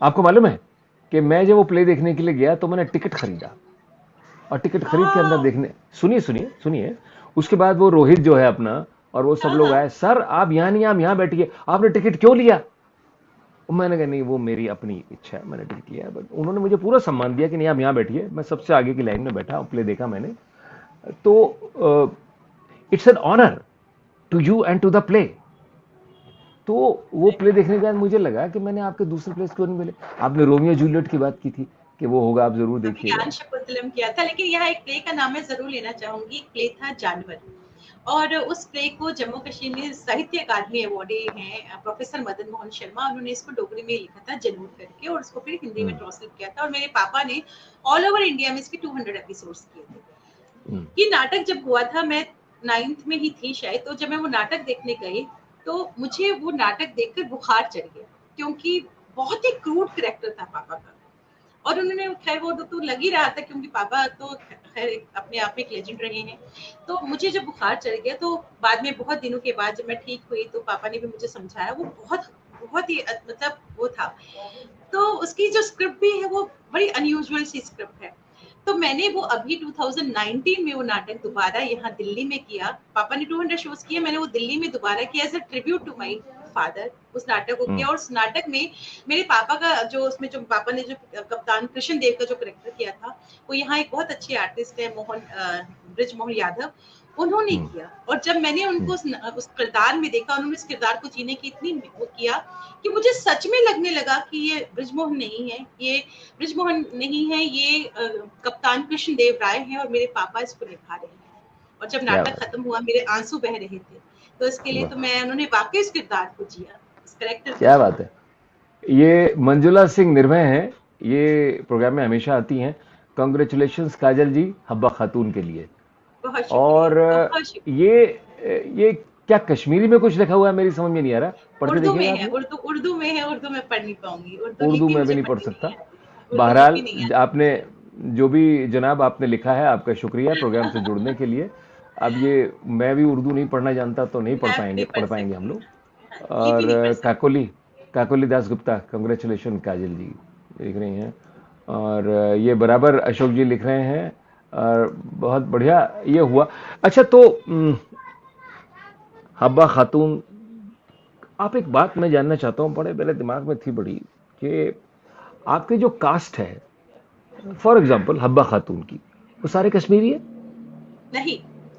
Speaker 1: आपको मालूम है कि मैं जब वो प्ले देखने के लिए गया तो मैंने टिकट खरीदा, और टिकट खरीद के अंदर
Speaker 2: वाह।
Speaker 1: देखने, सुनिए सुनिए सुनिए, उसके बाद वो रोहित जो है अपना और वो सब
Speaker 2: हाँ,
Speaker 1: लोग
Speaker 2: हाँ।
Speaker 1: आए, सर आप यहां नहीं, आप यहां बैठिए, आपने टिकट क्यों लिया। मैंने कहा नहीं, वो मेरी अपनी इच्छा है, मैंने टिकट लिया है। बट उन्होंने मुझे पूरा सम्मान दिया कि नहीं आप यहां बैठिए। मैं सबसे आगे की लाइन में बैठा, प्ले देखा मैंने। तो it's an honour to you and to the play. तो वो प्ले देखने के बाद मुझे लगा कि मैंने आपके दूसरे प्लेस क्यों नहीं मिले। आपने रोमियो जूलियट की बात की थी कि वो होगा, आप जरूर देखिएगा।
Speaker 2: अभिज्ञान शकुंतलम किया था, लेकिन यहाँ एक प्ले का नाम मैं जरूर लेना चाहूंगी। एक प्ले था जानवर, और उस प्ले को जम्मू कश्मीर में साहित्य अकादमी अवार्डी हैं प्रोफेसर मदन मोहन शर्मा, उन्होंने इसको डोगरी में लिखा था जनूर करके, और उसको फिर हिंदी में
Speaker 1: हम्म,
Speaker 2: ट्रांसलेट किया था, और मेरे पापा ने ऑल ओवर इंडिया में इसके 200 एपिसोड्स किए थे।
Speaker 1: हम्म,
Speaker 2: ये नाटक जब हुआ था, मैं 9th में ही थी शायद, तो जब मैं वो नाटक देखने गई तो मुझे वो नाटक देखकर बुखार चढ़ गया, क्योंकि बहुत ही क्रूड करेक्टर था पापा का। और उन्होंने, खैर वो तो लग ही रहा था, क्योंकि पापा तो खैर अपने आप में एक लेजेंड रहे हैं। तो मुझे जब बुखार चढ़ गया, तो बाद में बहुत दिनों के बाद जब मैं ठीक हुई तो पापा ने भी मुझे समझाया, वो बहुत बहुत ही मतलब वो था। तो उसकी जो स्क्रिप्ट भी है वो बड़ी अनयूजुअल सी स्क्रिप्ट है। तो मैंने वो अभी 2019 में वो नाटक दोबारा यहाँ दिल्ली में किया। पापा ने 200 शोज किए, मैंने वो दिल्ली में दोबारा किया as a tribute to my father. उस नाटक को
Speaker 1: हम्म,
Speaker 2: किया, और उस नाटक में मेरे पापा का जो, उसमें जो पापा ने जो कप्तान कृष्ण देव का जो करेक्टर किया था, वो यहाँ एक बहुत अच्छे आर्टिस्ट है ब्रिज मोहन यादव, उन्होंने
Speaker 1: हम्म,
Speaker 2: किया। और जब मैंने उनको
Speaker 1: हम्म,
Speaker 2: उस किरदार में देखा, उन्होंने इस किरदार को जीने की इतनी वो किया कि मुझे सच में लगने लगा कि ये ब्रिजमोहन नहीं है, ये कप्तान कृष्ण देव राय हैं, और मेरे पापा इसको निभा रहे हैं। और जब
Speaker 1: क्या
Speaker 2: नाटक
Speaker 1: बात
Speaker 2: खत्म हुआ, मेरे आंसू बह रहे थे। तो इसके
Speaker 1: है,
Speaker 2: लिए
Speaker 1: वाह,
Speaker 2: तो मैं, उन्होंने वाकई इस किरदार को जिया, इस करेक्टर को
Speaker 1: क्या
Speaker 2: जिया।
Speaker 1: बात है। ये मंजुला सिंह निर्भय हैं, ये प्रोग्राम में हमेशा आती हैं। कॉन्ग्रेचुलेशंस काजल जी, हब्बा खातून के लिए।
Speaker 2: बहुत
Speaker 1: और
Speaker 2: शुक्रिया, बहुत शुक्रिया।
Speaker 1: ये क्या कश्मीरी में कुछ लिखा हुआ है, मेरी समझ में नहीं आ रहा। पढ़ते
Speaker 2: उर्दू
Speaker 1: देखिएगा
Speaker 2: में
Speaker 1: आप
Speaker 2: है,
Speaker 1: ये।
Speaker 2: उर्दू में है, उर्दू में पढ़ नहीं पाऊंगी, उर्दू
Speaker 1: उर्दू
Speaker 2: लिखी
Speaker 1: में भी
Speaker 2: मुझे
Speaker 1: नहीं पढ़
Speaker 2: पढ़नी
Speaker 1: सकता।
Speaker 2: नहीं आती, उर्दू
Speaker 1: बहरहाल
Speaker 2: लिखी नहीं आती।
Speaker 1: आपने जो भी जनाब आपने लिखा है, आपका शुक्रिया प्रोग्राम से जुड़ने के लिए। अब ये मैं भी उर्दू नहीं पढ़ना जानता तो नहीं
Speaker 2: मैं भी नहीं पढ़
Speaker 1: पढ़ पाएंगे हम
Speaker 2: सकती,
Speaker 1: लोग।
Speaker 2: हाँ, ये भी
Speaker 1: और
Speaker 2: नहीं पढ़ सकती।
Speaker 1: काकोली काकोली दास गुप्ता, कंग्रेचुलेशन काजल जी लिख रही हैं। और ये बराबर अशोक जी लिख रहे हैं। और बहुत बढ़िया ये हुआ। अच्छा, तो हब्बा खातून आप एक बात मैं जानना चाहता हूँ, बड़े मेरे दिमाग में थी बड़ी, कि आपके जो कास्ट है, फॉर एग्जाम्पल हब्बा खातून की, वो सारे कश्मीरी है?
Speaker 2: नहीं,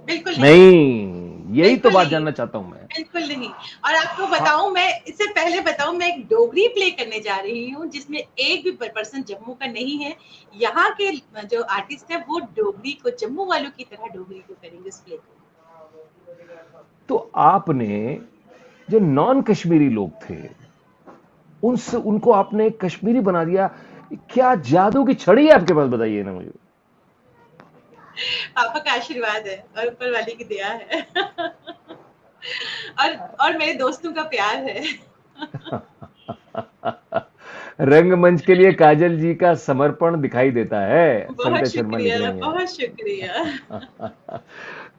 Speaker 2: बिल्कुल नहीं,
Speaker 1: नहीं, यही तो
Speaker 2: बिल्कुल
Speaker 1: बात
Speaker 2: नहीं,
Speaker 1: जानना चाहता हूं मैं।
Speaker 2: बिल्कुल नहीं। और आपको
Speaker 1: हाँ।
Speaker 2: बताऊं, मैं इससे पहले बताऊं, मैं एक डोगरी प्ले करने जा रही हूँ जिसमें एक भी पर्सन जम्मू का नहीं है। यहाँ के जो आर्टिस्ट है वो डोगरी को जम्मू वालों की तरह डोगरी को करेंगे इस प्ले को।
Speaker 1: तो आपने जो नॉन कश्मीरी लोग थे, उनसे उनको आपने कश्मीरी बना दिया। क्या जादू की छड़ी है आपके पास, बताइए ना मुझे।
Speaker 2: पापा का आशीर्वाद है और ऊपर वाले की दया है। और मेरे दोस्तों का प्यार है।
Speaker 1: रंगमंच के लिए काजल जी का समर्पण दिखाई देता है,
Speaker 2: बहुत
Speaker 1: सविता शर्मा लिख
Speaker 2: शुक्रिया,
Speaker 1: रही हैं।
Speaker 2: बहुत शुक्रिया।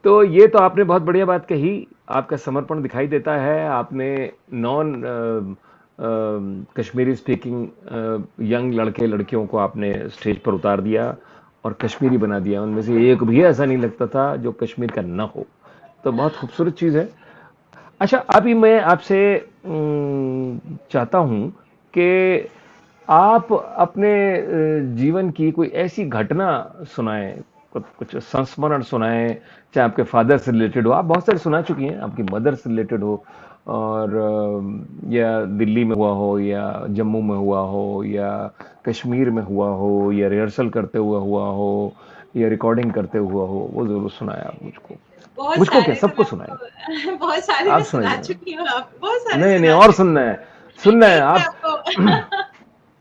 Speaker 1: तो ये तो आपने बहुत बढ़िया बात कही। आपका समर्पण दिखाई देता है। आपने नॉन कश्मीरी स्पीकिंग यंग लड़के लड़कियों को आपने स्टेज पर उतार दिया और कश्मीरी बना दिया। उनमें से एक भी ऐसा नहीं लगता था जो कश्मीर का ना हो। तो बहुत खूबसूरत चीज़ है। अच्छा, अभी मैं आपसे चाहता हूं कि आप अपने जीवन की कोई ऐसी घटना सुनाएं, कुछ कुछ संस्मरण सुनाएं, चाहे आपके फादर से रिलेटेड हो। आप बहुत सारे सुना चुकी हैं, आपकी मदर से रिलेटेड हो, और या दिल्ली में हुआ हो, या जम्मू में हुआ हो, या कश्मीर में हुआ हो, या रिहर्सल करते हुए हुआ हो, या रिकॉर्डिंग करते हुआ हो, वो जरूर सुनाएं आप मुझको।
Speaker 2: बहुत
Speaker 1: मुझको क्या,
Speaker 2: सारे तो मैं
Speaker 1: सबको सुनाएं।
Speaker 2: आपको बहुत सारे
Speaker 1: आप
Speaker 2: मैं सुना
Speaker 1: सुनाइए।
Speaker 2: चुकी हूँ, आप बहुत सारे
Speaker 1: नहीं नहीं,
Speaker 2: सुना
Speaker 1: और
Speaker 2: चुकी
Speaker 1: सुनना
Speaker 2: हूँ।
Speaker 1: है। सुनना है
Speaker 2: एक मैं
Speaker 1: आप।
Speaker 2: आपको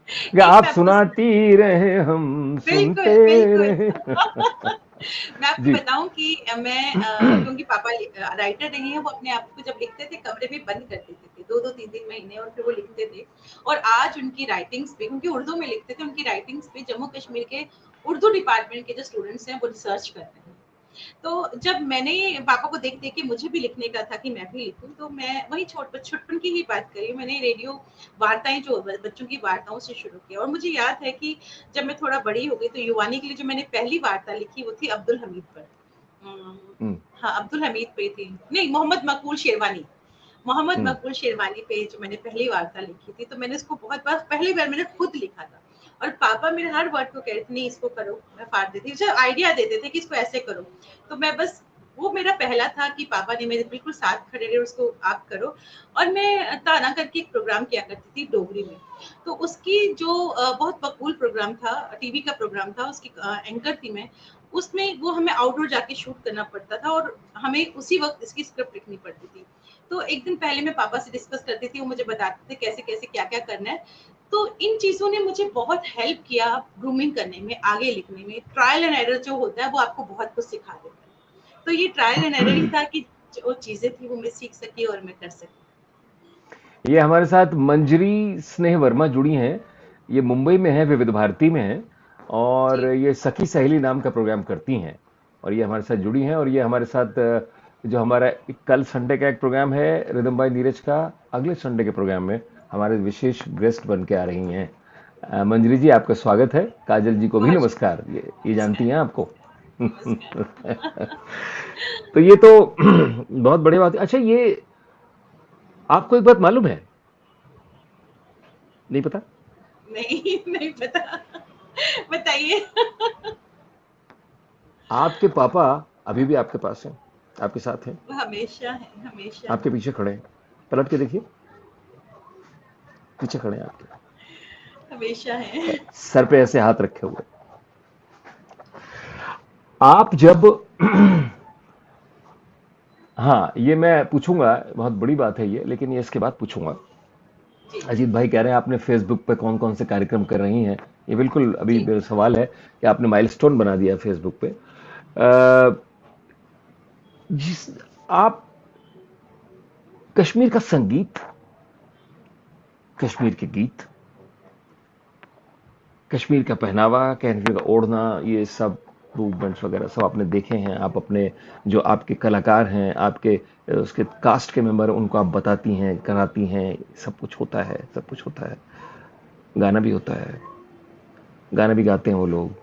Speaker 1: कि
Speaker 2: एक
Speaker 1: आप
Speaker 2: मैं आपको
Speaker 1: सुनाती रहे, हम
Speaker 2: बिल्कुल,
Speaker 1: सुनते
Speaker 2: बिल्कुल।
Speaker 1: रहे।
Speaker 2: मैं आपको
Speaker 1: जी।
Speaker 2: बताऊं कि मैं क्योंकि पापा राइटर नहीं है, वो अपने आप को जब लिखते थे कमरे में बंद कर देते थे 2-2 3-3 महीने, और फिर वो लिखते थे। और आज उनकी राइटिंग्स पे, क्योंकि उर्दू में लिखते थे, उनकी राइटिंग्स पे जम्मू कश्मीर के उर्दू डिपार्टमेंट के जो स्टूडेंट्स हैं वो रिसर्च कर रहे हैं। तो जब मैंने पापा को देख देख के मुझे भी लिखने का था कि मैं भी लिखूं, तो मैं वही छोटपन की ही बात करी, मैंने रेडियो वार्ताएं जो बच्चों की वार्ताओं से शुरू किया। और मुझे याद है कि जब मैं थोड़ा बड़ी हो गई तो युवानी के लिए जो मैंने पहली वार्ता लिखी वो थी अब्दुल हमीद पर। अम,
Speaker 1: हम्म।
Speaker 2: हाँ, अब्दुल हमीद पे थी, नहीं, मोहम्मद मकबूल शेरवानी, मोहम्मद
Speaker 1: हम्म।
Speaker 2: मकबूल शेरवानी पे जो मैंने पहली वार्ता लिखी थी। तो मैंने इसको बहुत बार, पहली बार मैंने खुद लिखा था। और पापा मेरे हर वर्ड को कहते थे नहीं इसको करो, मैं फाड़ देती थी, आइडिया देते थे कि इसको ऐसे करो। तो मैं बस, वो मेरा पहला था कि पापा ने मेरे बिल्कुल साथ खड़े रहे, उसको आप करो। और मैं ताना करके एक प्रोग्राम किया करती थी डोगरी में। तो उसकी जो बहुत मकबूल प्रोग्राम था, टीवी का प्रोग्राम था, उसकी एंकर थी मैं। उसमें वो हमें आउटडोर जाके शूट करना पड़ता था और हमें उसी वक्त इसकी स्क्रिप्ट लिखनी पड़ती थी। तो एक दिन पहले मैं पापा से डिस्कस करती थी, वो मुझे बताते थे कैसे कैसे क्या क्या करना है। तो इन चीजों ने मुझे बहुत हेल्प किया ग्रूमिंग करने में, आगे लिखने में। ट्रायल एंड एरर जो होता है वो आपको बहुत कुछ सिखा देता है। तो ये ट्रायल एंड एरर ही था कि जो चीजें थी वो मैं सीख सकी और मैं कर सकी।
Speaker 1: ये हमारे साथ मंजरी स्नेह वर्मा जुड़ी हैं। ये मुंबई में है, विविध भारती में है, और
Speaker 2: जी,
Speaker 1: ये सखी सहेली नाम का प्रोग्राम करती हैं। और ये हमारे साथ जुड़ी हैं, और ये हमारे साथ जो हमारा कल संडे का एक प्रोग्राम है रिदम बाय नीरज का, अगले संडे के प्रोग्राम में हमारे विशेष गेस्ट बन के आ रही हैं। मंजरी जी, आपका स्वागत है। काजल जी को भी
Speaker 2: बहुत
Speaker 1: नमस्कार।
Speaker 2: शुक्रिया।
Speaker 1: ये जानती
Speaker 2: नमस्कार।
Speaker 1: हैं आपको।
Speaker 2: नमस्कार।
Speaker 1: तो ये तो बहुत बड़ी बात है। अच्छा, ये आपको एक बात मालूम है? नहीं पता?
Speaker 2: नहीं, नहीं पता। बताइए।
Speaker 1: आपके पापा अभी भी आपके पास हैं, आपके साथ हैं,
Speaker 2: वो हमेशा है, हमेशा
Speaker 1: आपके
Speaker 2: है,
Speaker 1: पीछे खड़े हैं। पलट के देखिए, पीछे खड़े हैं आपके,
Speaker 2: हमेशा है।
Speaker 1: सर पे ऐसे हाथ रखे हुए। आप जब हाँ, ये मैं पूछूंगा, बहुत बड़ी बात है ये, लेकिन ये इसके बाद पूछूंगा।
Speaker 2: जी,
Speaker 1: अजीत भाई कह रहे हैं आपने फेसबुक पे कौन कौन से कार्यक्रम कर रही हैं। ये बिल्कुल अभी
Speaker 2: जी।
Speaker 1: मेरा सवाल है कि आपने माइलस्टोन बना दिया फेसबुक पे। अ, जिस आप कश्मीर का संगीत, कश्मीर के गीत, कश्मीर का पहनावा, कश्मीर का ओढ़ना, ये सब मूवमेंट्स वगैरह सब आपने देखे हैं। आप अपने जो आपके कलाकार हैं, आपके उसके कास्ट के मेंबर, उनको आप बताती हैं, कराती हैं। सब कुछ होता है, सब कुछ होता है। गाना भी होता है, गाना भी गाते हैं वो लोग।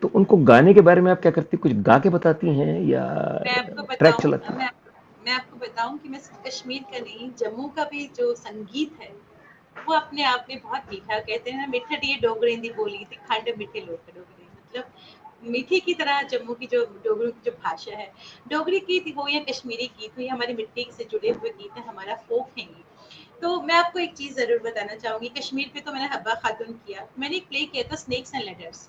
Speaker 1: तो उनको गाने के बारे में आप क्या करती, कुछ गा के बताती हैं, या
Speaker 2: मैं आपको
Speaker 1: ट्रैक
Speaker 2: बताऊं,
Speaker 1: चलाती हैं?
Speaker 2: मैं आपको बताऊं कि मैं सिर्फ कश्मीर का नहीं, जम्मू का भी जो संगीत है वो अपने आप में बहुत मीठा। कहते हैं ना, मिठा डी डोगरें दी बोली थी, खंड मिठे लोग डोगरे, मतलब मीठी की तरह जम्मू की जो डोगरी की जो भाषा है, डोगरी गीत हो या कश्मीरी गीत हो, ये हमारी मिट्टी से जुड़े हुए गीत है, हमारा फोक है ये। तो मैं आपको एक चीज जरूर बताना चाहूंगी, कश्मीर पे तो मैंने हब्बा खातून किया, मैंने एक प्ले किया था स्नेक्स एंड लेडर्स।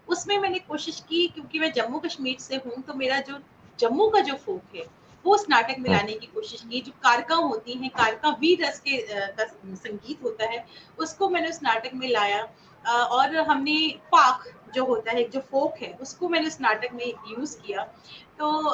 Speaker 2: उसमें मैंने कोशिश की, क्योंकि मैं जम्मू कश्मीर से हूँ, तो मेरा जो जम्मू का जो फोक है वो उस नाटक में
Speaker 1: हम्म,
Speaker 2: लाने की कोशिश की। जो कारका होती हैं, कारका वीर रस के का संगीत होता है, उसको मैंने उस नाटक में लाया। और हमने पाक जो होता है, जो फोक है, उसको मैंने उस नाटक में यूज किया। तो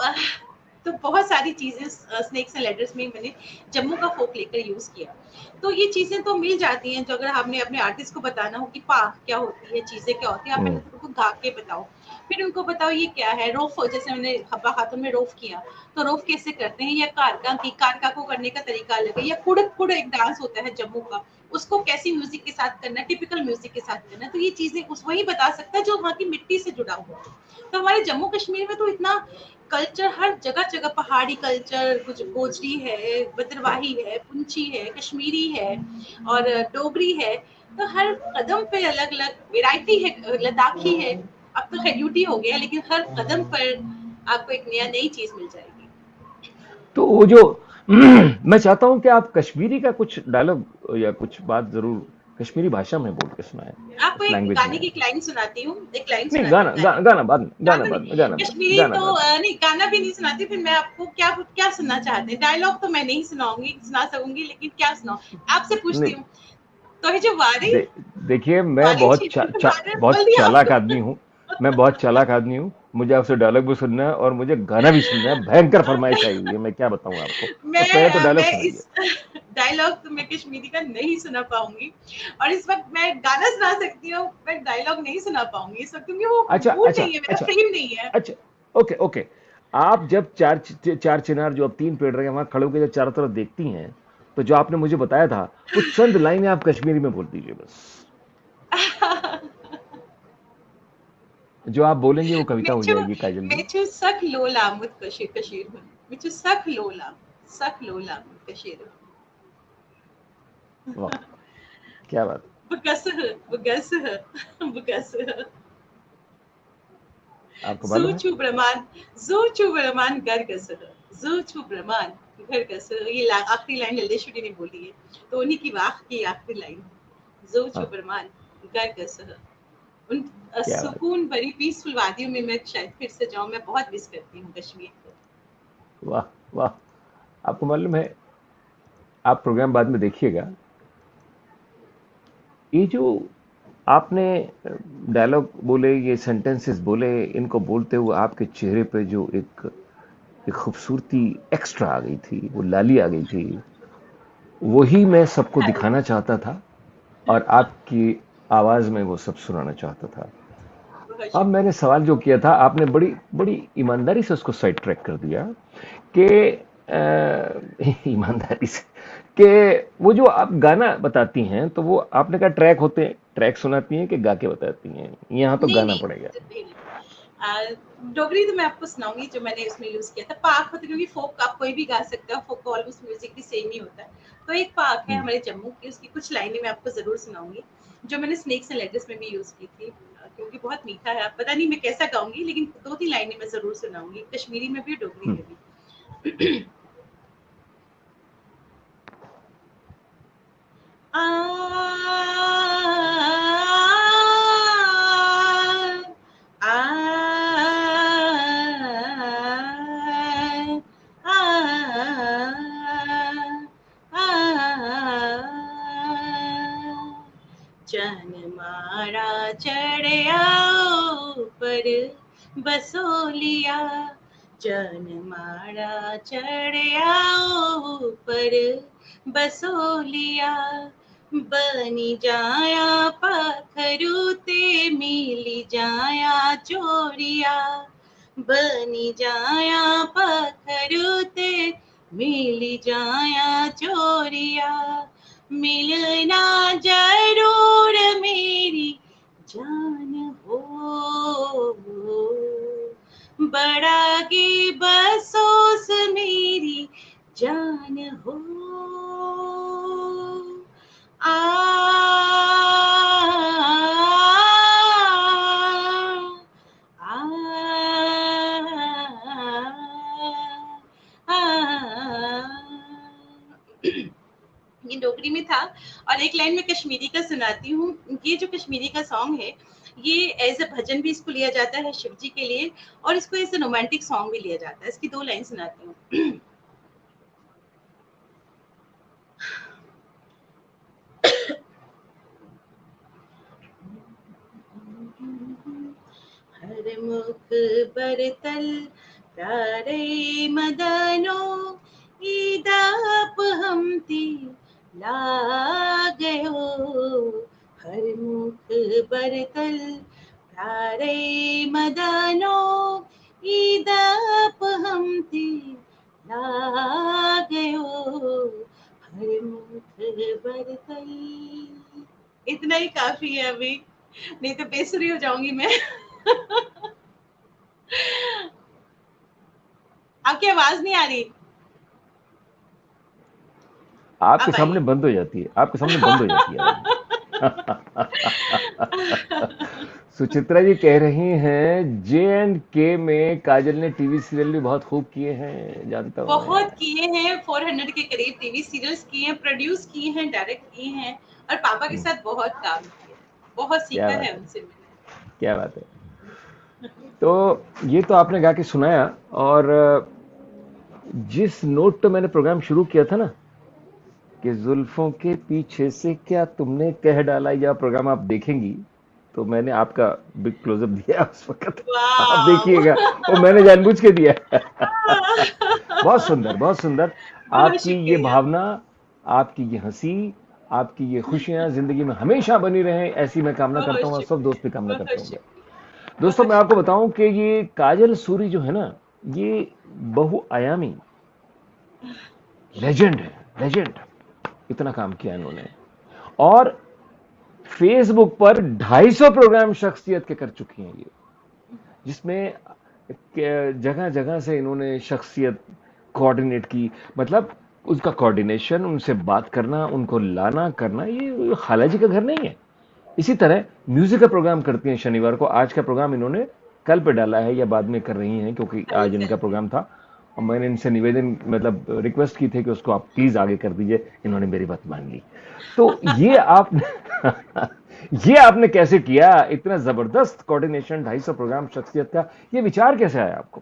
Speaker 2: तो बहुत सारी चीजें स्नेक्स एंड लेडर्स में मैंने जम्मू का फोक लेकर यूज किया। तो ये चीजें तो मिल जाती हैं, जो अगर हमने अपने आर्टिस्ट को बताना हो कि पाक क्या होती है, चीजें क्या होती है, आप पहले
Speaker 1: हम्म,
Speaker 2: तो उनको गा के बताओ, फिर उनको बताओ ये क्या है। रोफ हो, जैसे मैंने हब्बा खातून में रोफ किया, तो रोफ कैसे करते हैं, या कारका की, कारका को करने का तरीका अलग है, या कुड़क कुड़ एक डांस होता है जम्मू का, उसको कैसी म्यूजिक के साथ करना है, टिपिकल म्यूजिक के साथ करना है। तो ये चीजें उस वही बता सकता है जो वहाँ की मिट्टी से जुड़ा हुआ है। तो हमारे जम्मू कश्मीर में तो इतना कल्चर, हर जगह जगह पहाड़ी कल्चर, कुछ गोजरी है, बदरवाही है, पुंछी है, कश्मीरी है, और डोगरी है। तो हर कदम पे अलग अलग वेराइटी है, लद्दाखी है, अब तो खैर यूटी हो गया, लेकिन हर कदम पर आपको एक नया नई चीज मिल जाएगी।
Speaker 1: तो वो जो मैं चाहता हूं कि आप कश्मीरी का कुछ डायलॉग या कुछ बात जरूर कश्मीरी भाषा में बोल के सुनाएं,
Speaker 2: आपको
Speaker 1: उस
Speaker 2: एक
Speaker 1: लैंग्वेज
Speaker 2: गाने
Speaker 1: में।
Speaker 2: की एक लाइन सुनाती हूँ, एक लाइन
Speaker 1: नहीं,
Speaker 2: सुनाती हूँ गाने की।
Speaker 1: गाना बाद में, गाना
Speaker 2: गाना
Speaker 1: बाद में,
Speaker 2: नहीं,
Speaker 1: गाना बाद में,
Speaker 2: कश्मीरी
Speaker 1: गाना
Speaker 2: तो
Speaker 1: बाद में।
Speaker 2: नहीं, गाना भी नहीं सुनाती। फिर मैं आपको क्या क्या सुनना चाहते हैं, डायलॉग तो मैं नहीं सुनाऊंगी, सुना सकूंगी, लेकिन क्या सुनाऊं आपसे पूछती
Speaker 1: नहीं,
Speaker 2: हूँ। तो ये जो वारी,
Speaker 1: दे, देखिए मैं
Speaker 2: वारी
Speaker 1: बहुत
Speaker 2: क्षेत्र के बारे में बोल
Speaker 1: बहुत
Speaker 2: दिया
Speaker 1: चालाक आदमी हूँ। मैं
Speaker 2: आपको।
Speaker 1: बहुत चालाक आदमी हूँ। मुझे आपसे डायलॉग भी सुनना है और मुझे गाना भी सुनना है। भयंकर फरमाइश आई हुई है, मैं क्या बताऊं आपको। तो पहले तो डायलॉग
Speaker 2: मैं
Speaker 1: सुनाइए।
Speaker 2: इस डायलॉग तो मैं कश्मीरी का नहीं सुना पाऊंगी, और इस वक्त मैं गाना सुना सकती हूँ, मैं डायलॉग नहीं सुना पाऊंगी इस वक्त, क्योंकि वो
Speaker 1: अच्छा,
Speaker 2: मूड
Speaker 1: अच्छा,
Speaker 2: नहीं है, मेरा
Speaker 1: अच्छा,
Speaker 2: फ्रेम नहीं है।
Speaker 1: अच्छा। Okay, okay. आप जब चार चिनार जो अब तीन पेड़ रहे हैं वहां खड़े होकर जब चारों तरफ देखती हैं, तो जो आपने मुझे बताया था, कुछ चंद लाइनें आप कश्मीरी में बोल दीजिए बस। जो आप बोलेंगे वो कविता हो
Speaker 2: मेचू
Speaker 1: जाएगी काजल जी।
Speaker 2: मेचू सख लोला मुत कशीर कशीर हुन, मेचू सख लोला मुत कशीर
Speaker 1: वाह, क्या बात।
Speaker 2: बगसह बगसह बगसह
Speaker 1: आपको मालूम है।
Speaker 2: ज़ूचू ब्रह्मांड, ज़ूचू ब्रह्मांड गरगसह, ज़ूचू ब्रह्मांड गरगसह। ये आखिरी लाइन लल्लेश्वरी ने बोली है, तो उन्हीं की वाक की आखिरी लाइन, ज़ूचू
Speaker 1: हाँ,
Speaker 2: ब्रह्मांड गरगसह। उन
Speaker 1: क्या बात।
Speaker 2: सुकून भरी पीसफुल वादियों में मैं शायद फिर से जाऊं। मैं बहुत मिस करती हूँ कश्मीर को।
Speaker 1: वाह, वाह। आपको मालूम है, आप प्रोग्राम बाद में देखिएगा, ये जो आपने डायलॉग बोले, ये सेंटेंसेस बोले, इनको बोलते हुए आपके चेहरे पे जो एक खूबसूरती एक्स्ट्रा आ गई थी, वो लाली आ गई थी, वही मैं सबको दिखाना चाहता था और आपकी आवाज में वो सब सुनाना चाहता था।
Speaker 2: बहुत
Speaker 1: अब मैंने
Speaker 2: शुक्रिया।
Speaker 1: सवाल जो किया था, आपने बड़ी बड़ी ईमानदारी से उसको साइड ट्रैक कर दिया कि ईमानदारी से कि वो जो आप गाना बताती हैं, तो वो आपने कहा ट्रैक होते हैं, ट्रैक सुनाती हैं कि गा के बताती हैं? यहाँ तो
Speaker 2: नहीं
Speaker 1: गाना
Speaker 2: नहीं
Speaker 1: पड़ेगा।
Speaker 2: नहीं नहीं। डोगरी तो मैं आपको सुनाऊंगी, जो मैंने इसमें यूज किया था पाक होता है, क्योंकि फोक आप कोई भी गा सकते हो, फोक ऑलमोस्ट म्यूजिक भी सेम ही होता है। तो एक पाक है
Speaker 1: हम्म,
Speaker 2: हमारे जम्मू की, उसकी कुछ लाइनें मैं आपको जरूर सुनाऊंगी, जो मैंने स्नेक्स एंड लेडर्स में भी यूज की थी। क्योंकि बहुत मीठा है, पता नहीं मैं कैसा गाऊंगी, लेकिन दो तीन लाइनें मैं जरूर सुनाऊंगी, कश्मीरी में भी डोगरी
Speaker 1: हम्म,
Speaker 2: में भी। आ आ चन मारा चढ़िया ऊपर बसोलिया, चन मारा चढ़िया ऊपर बसोलिया, बनी जाया पखरू ते मिली जाया चोरिया, बनी जाया पखरू ते मिली जाया चोरिया, मिलना जरूर मेरी जान हो, बड़ा की बसोस मेरी लाइन मैं कश्मीरी का सुनाती हूँ। ये जो कश्मीरी का सॉन्ग है, ये एज अ भजन भी इसको लिया जाता है शिव जी के लिए, और इसको एज अ रोमांटिक सॉन्ग भी लिया जाता है। इसकी 2 लाइन सुनाती हूँ। हर मुख बरतल प्रारे मदनो, ईदाप हमती लागयो। हर मुख बरतल प्रारे मदनो, ईदाप हमती लागयो। हर मुख बरतल। इतना ही काफी है अभी, नहीं तो बेसुरी हो जाऊंगी मैं। आपकी आवाज नहीं आ रही।
Speaker 1: आपके
Speaker 2: अब आई।
Speaker 1: सामने बंद हो जाती है, आपके सामने बंद हो जाती है आवाज। सुचित्रा जी कह रही हैं J&K में काजल ने टीवी सीरियल भी बहुत खूब किए हैं, जानता हूं मैं।
Speaker 2: बहुत किए हैं, 400 के करीब टीवी सीरियल्स किए हैं, प्रोड्यूस किए हैं, डायरेक्ट किए हैं, और पापा के साथ बहुत काम किया है, बहुत
Speaker 1: क्या
Speaker 2: सीखा
Speaker 1: बात
Speaker 2: है
Speaker 1: है,
Speaker 2: उनसे मैंने।
Speaker 1: क्या बात है। तो ये तो आपने गा के सुनाया, और जिस नोट पे मैंने प्रोग्राम शुरू किया था ना कि जुल्फों के पीछे से क्या तुमने कह डाला, या प्रोग्राम आप देखेंगी तो मैंने आपका बिग क्लोजअप दिया उस वक्त, आप
Speaker 2: वाह।
Speaker 1: देखिएगा, वो मैंने जानबूझ के दिया। बहुत सुंदर, बहुत सुंदर।
Speaker 2: बहुत
Speaker 1: आपकी ये
Speaker 2: शुक्रिया।
Speaker 1: भावना, आपकी ये हंसी, आपकी ये खुशियां जिंदगी में हमेशा बनी रहें, ऐसी मैं कामना करता
Speaker 2: बहुत
Speaker 1: हूँ, और सब दोस्त भी
Speaker 2: शुक्रिया।
Speaker 1: कामना करते
Speaker 2: बहुत
Speaker 1: होंगे।
Speaker 2: शुक्रिया।
Speaker 1: दोस्तों,
Speaker 2: बहुत
Speaker 1: मैं आपको
Speaker 2: शुक्रिया।
Speaker 1: बताऊं कि ये काजल सूरी जो है ना, ये बहुआयामी लेजेंड है, लेजेंड। इतना काम किया इन्होंने, और फेसबुक पर 250 प्रोग्राम शख्सियत के कर चुकी हैं ये, जिसमें जगह जगह से इन्होंने शख्सियत कोऑर्डिनेट की। मतलब उसका कोऑर्डिनेशन, उनसे बात करना, उनको लाना करना, ये खाला जी का घर नहीं है। इसी तरह म्यूजिक का प्रोग्राम करती हैं शनिवार को। आज का प्रोग्राम इन्होंने कल पे डाला है, या बाद में कर रही हैं, क्योंकि
Speaker 2: कल
Speaker 1: आज इनका
Speaker 2: करते
Speaker 1: प्रोग्राम था, और मैंने इनसे निवेदन, मतलब रिक्वेस्ट की थी कि उसको आप प्लीज आगे कर दीजिए। इन्होंने मेरी बात मान ली। तो ये आपने ये आपने कैसे किया, इतना जबरदस्त कोऑर्डिनेशन, 250 प्रोग्राम शख्सियत का, ये विचार कैसे आया आपको?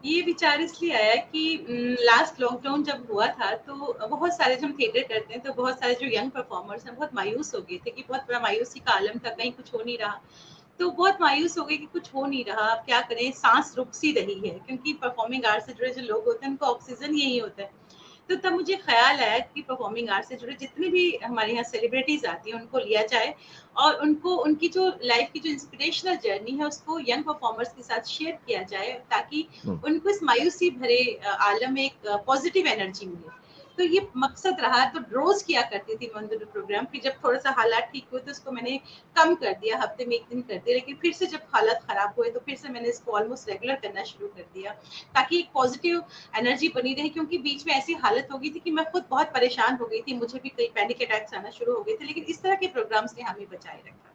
Speaker 2: ये विचार इसलिए आया कि लास्ट लॉकडाउन जब हुआ था, तो बहुत सारे, जब हम थिएटर करते हैं तो बहुत सारे जो यंग परफॉर्मर्स हैं बहुत मायूस हो गए थे, कि बहुत बड़ा मायूसी का आलम था, कहीं कुछ हो नहीं रहा। तो बहुत मायूस हो गए कि कुछ हो नहीं रहा, अब क्या करें, सांस रुक सी रही है, क्योंकि परफॉर्मिंग आर्ट से जुड़े जो लोग होते हैं उनको ऑक्सीजन यही होता है। तो तब मुझे ख्याल आया कि परफॉर्मिंग आर्ट से जुड़े जितने भी हमारे यहाँ सेलिब्रिटीज आती हैं उनको लिया जाए, और उनको उनकी जो लाइफ की जो इंस्पिरेशनल जर्नी है उसको यंग परफॉर्मर्स के साथ शेयर किया जाए, ताकि उनको इस मायूसी भरे आलम में एक पॉजिटिव एनर्जी मिले। तो ये मकसद रहा। तो रोज किया करती थी मैं प्रोग्राम, फिर जब थोड़ा सा हालात ठीक हुए तो उसको मैंने कम कर दिया, हफ्ते में 1 दिन कर दिया, लेकिन फिर से जब हालात खराब हुए तो फिर से मैंने इसको ऑलमोस्ट रेगुलर करना शुरू कर दिया, ताकि एक पॉजिटिव एनर्जी बनी रहे। क्योंकि बीच में ऐसी हालत हो गई थी कि मैं खुद बहुत परेशान हो गई थी, मुझे भी कई पैनिक अटैक्स आना शुरू हो गए थे, लेकिन इस तरह के प्रोग्राम्स ने हमें बचाए रखा।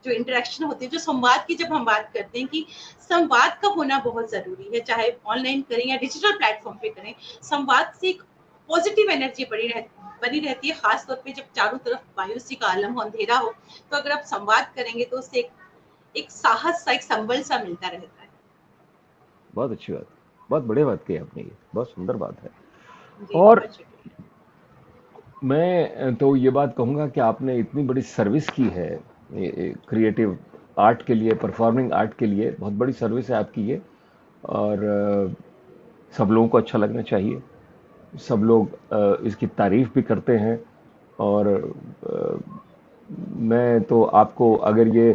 Speaker 2: जो इंटरेक्शन होती है, जो संवाद की जब हम बात करते हैं कि संवाद का होना बहुत जरूरी है, चाहे ऑनलाइन करें या डिजिटल प्लेटफॉर्म पे करें, संवाद से एक पॉजिटिव एनर्जी बनी रहती है। खास तौर पे जब चारों तरफ मायूसी का आलम हो, अंधेरा हो, तो अगर आप संवाद करेंगे तो उससे एक साहस सा, एक संबल सा मिलता रहता है।
Speaker 1: बहुत अच्छी बात, बहुत बढ़िया बात कही आपने, ये बहुत सुंदर बात है।
Speaker 2: जी
Speaker 1: और
Speaker 2: बहुत शुक्रिया।
Speaker 1: मैं तो ये बात कहूंगा कि आपने इतनी बड़ी सर्विस की है क्रिएटिव आर्ट के लिए, परफॉर्मिंग आर्ट के लिए, बहुत बड़ी सर्विस है आपकी ये। और सब लोगों को अच्छा लगना चाहिए, सब लोग इसकी तारीफ भी करते हैं। और अ, मैं तो आपको, अगर ये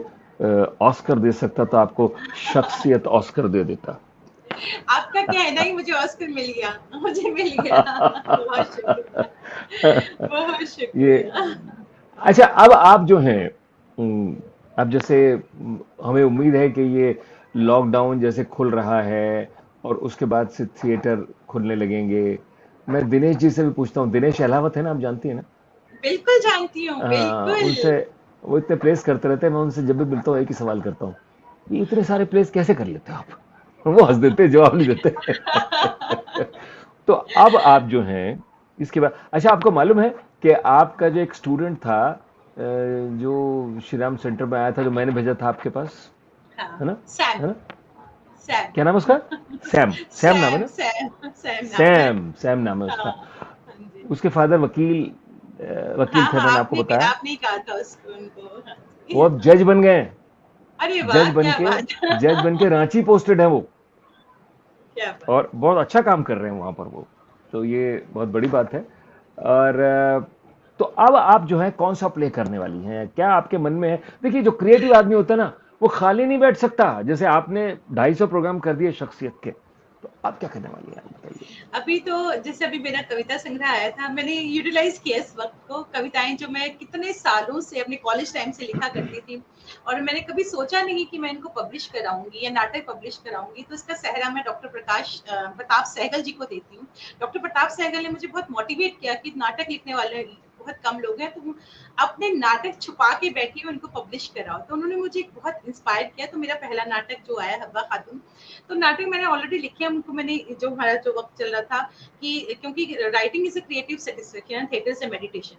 Speaker 1: ऑस्कर दे सकता तो आपको शख्सियत ऑस्कर दे देता।
Speaker 2: आपका कहना ही मुझे ऑस्कर मिल गया, मुझे मिल गया। बहुत शुक्रिया। बहुत
Speaker 1: ये,
Speaker 2: शुक्रिया।
Speaker 1: अच्छा, अब आप जो हैं, अब जैसे हमें उम्मीद है कि ये लॉकडाउन जैसे खुल रहा है और उसके बाद से थिएटर खुलने लगेंगे। मैं दिनेश जी से भी पूछता हूँ, दिनेश अहलावत है ना, आप जानती है ना?
Speaker 2: बिल्कुल जानती हूँ, बिल्कुल।
Speaker 1: उनसे, वो इतने प्लेस करते रहते हैं, मैं उनसे जब भी मिलता हूँ एक ही सवाल करता हूँ, ये इतने सारे प्लेस कैसे कर लेते हो आप? वो हंस देते हैं, जवाब नहीं देते। तो अब आप जो हैं, इसके बाद, अच्छा, आपको मालूम है कि आपका जो एक स्टूडेंट था जो श्री राम सेंटर में आया था, जो मैंने भेजा था आपके पास,
Speaker 2: हाँ,
Speaker 1: है ना?
Speaker 2: सैम।
Speaker 1: है ना?
Speaker 2: सैम।
Speaker 1: क्या नाम है उसका? सैम। सैम नाम है
Speaker 2: सैम
Speaker 1: ना?
Speaker 2: सैम सैम नाम है।
Speaker 1: सैम, सैम नाम है
Speaker 2: हाँ,
Speaker 1: उसका।
Speaker 2: हाँ जी।
Speaker 1: उसके फादर वकील वकील
Speaker 2: हाँ
Speaker 1: थे,
Speaker 2: हाँ,
Speaker 1: मैंने आपको
Speaker 2: आपने
Speaker 1: बताया।
Speaker 2: आपने ही कहा था उसको, उनको। हाँ
Speaker 1: वो
Speaker 2: जी।
Speaker 1: अब जज बन गए हैं।
Speaker 2: अरे
Speaker 1: जज
Speaker 2: वाह,
Speaker 1: बन
Speaker 2: क्या
Speaker 1: के
Speaker 2: बात
Speaker 1: जज बन के रांची पोस्टेड है वो,
Speaker 2: क्या बात।
Speaker 1: और बहुत अच्छा काम कर रहे हैं वहां पर वो। तो ये बहुत बड़ी बात है। और तो अब आप जो है कौन सा प्ले करने वाली हैं, क्या आपके मन में है? देखिए, जो क्रिएटिव आदमी होता है ना, वो खाली नहीं बैठ सकता। जैसे आपने 250 प्रोग्राम कर दिए शख्सियत के, तो आप क्या करने वाली हैं, आप बताइए।
Speaker 2: अभी तो जैसे अभी मेरा कविता संग्रह आया था, मैंने यूटिलाइज किया इस वक्त को। कविताएं जो मैं कितने सालों से अपने कॉलेज टाइम से लिखा करती थी, और मैंने कभी सोचा नहीं कि मैं इनको पब्लिश कराऊंगी या नाटक पब्लिश कराऊंगी, तो इसका सहरा मैं डॉक्टर प्रताप सहगल जी को देती हूँ। डॉक्टर प्रताप सहगल ने मुझे बहुत मोटिवेट किया कि नाटक लिखने वाले बहुत कम लोग हैं, तुम अपने नाटक छुपा के बैठी हो, इनको पब्लिश कराओ। तो उन्होंने मुझे बहुत इंस्पायर किया। तो मेरा पहला नाटक जो आया, हब्बा खातून, तो नाटक मैंने ऑलरेडी लिखे हैं उनको। मैंने जो हमारा जो वक्त चल रहा था कि क्योंकि writing is a creative satisfaction, theatre से मेडिटेशन,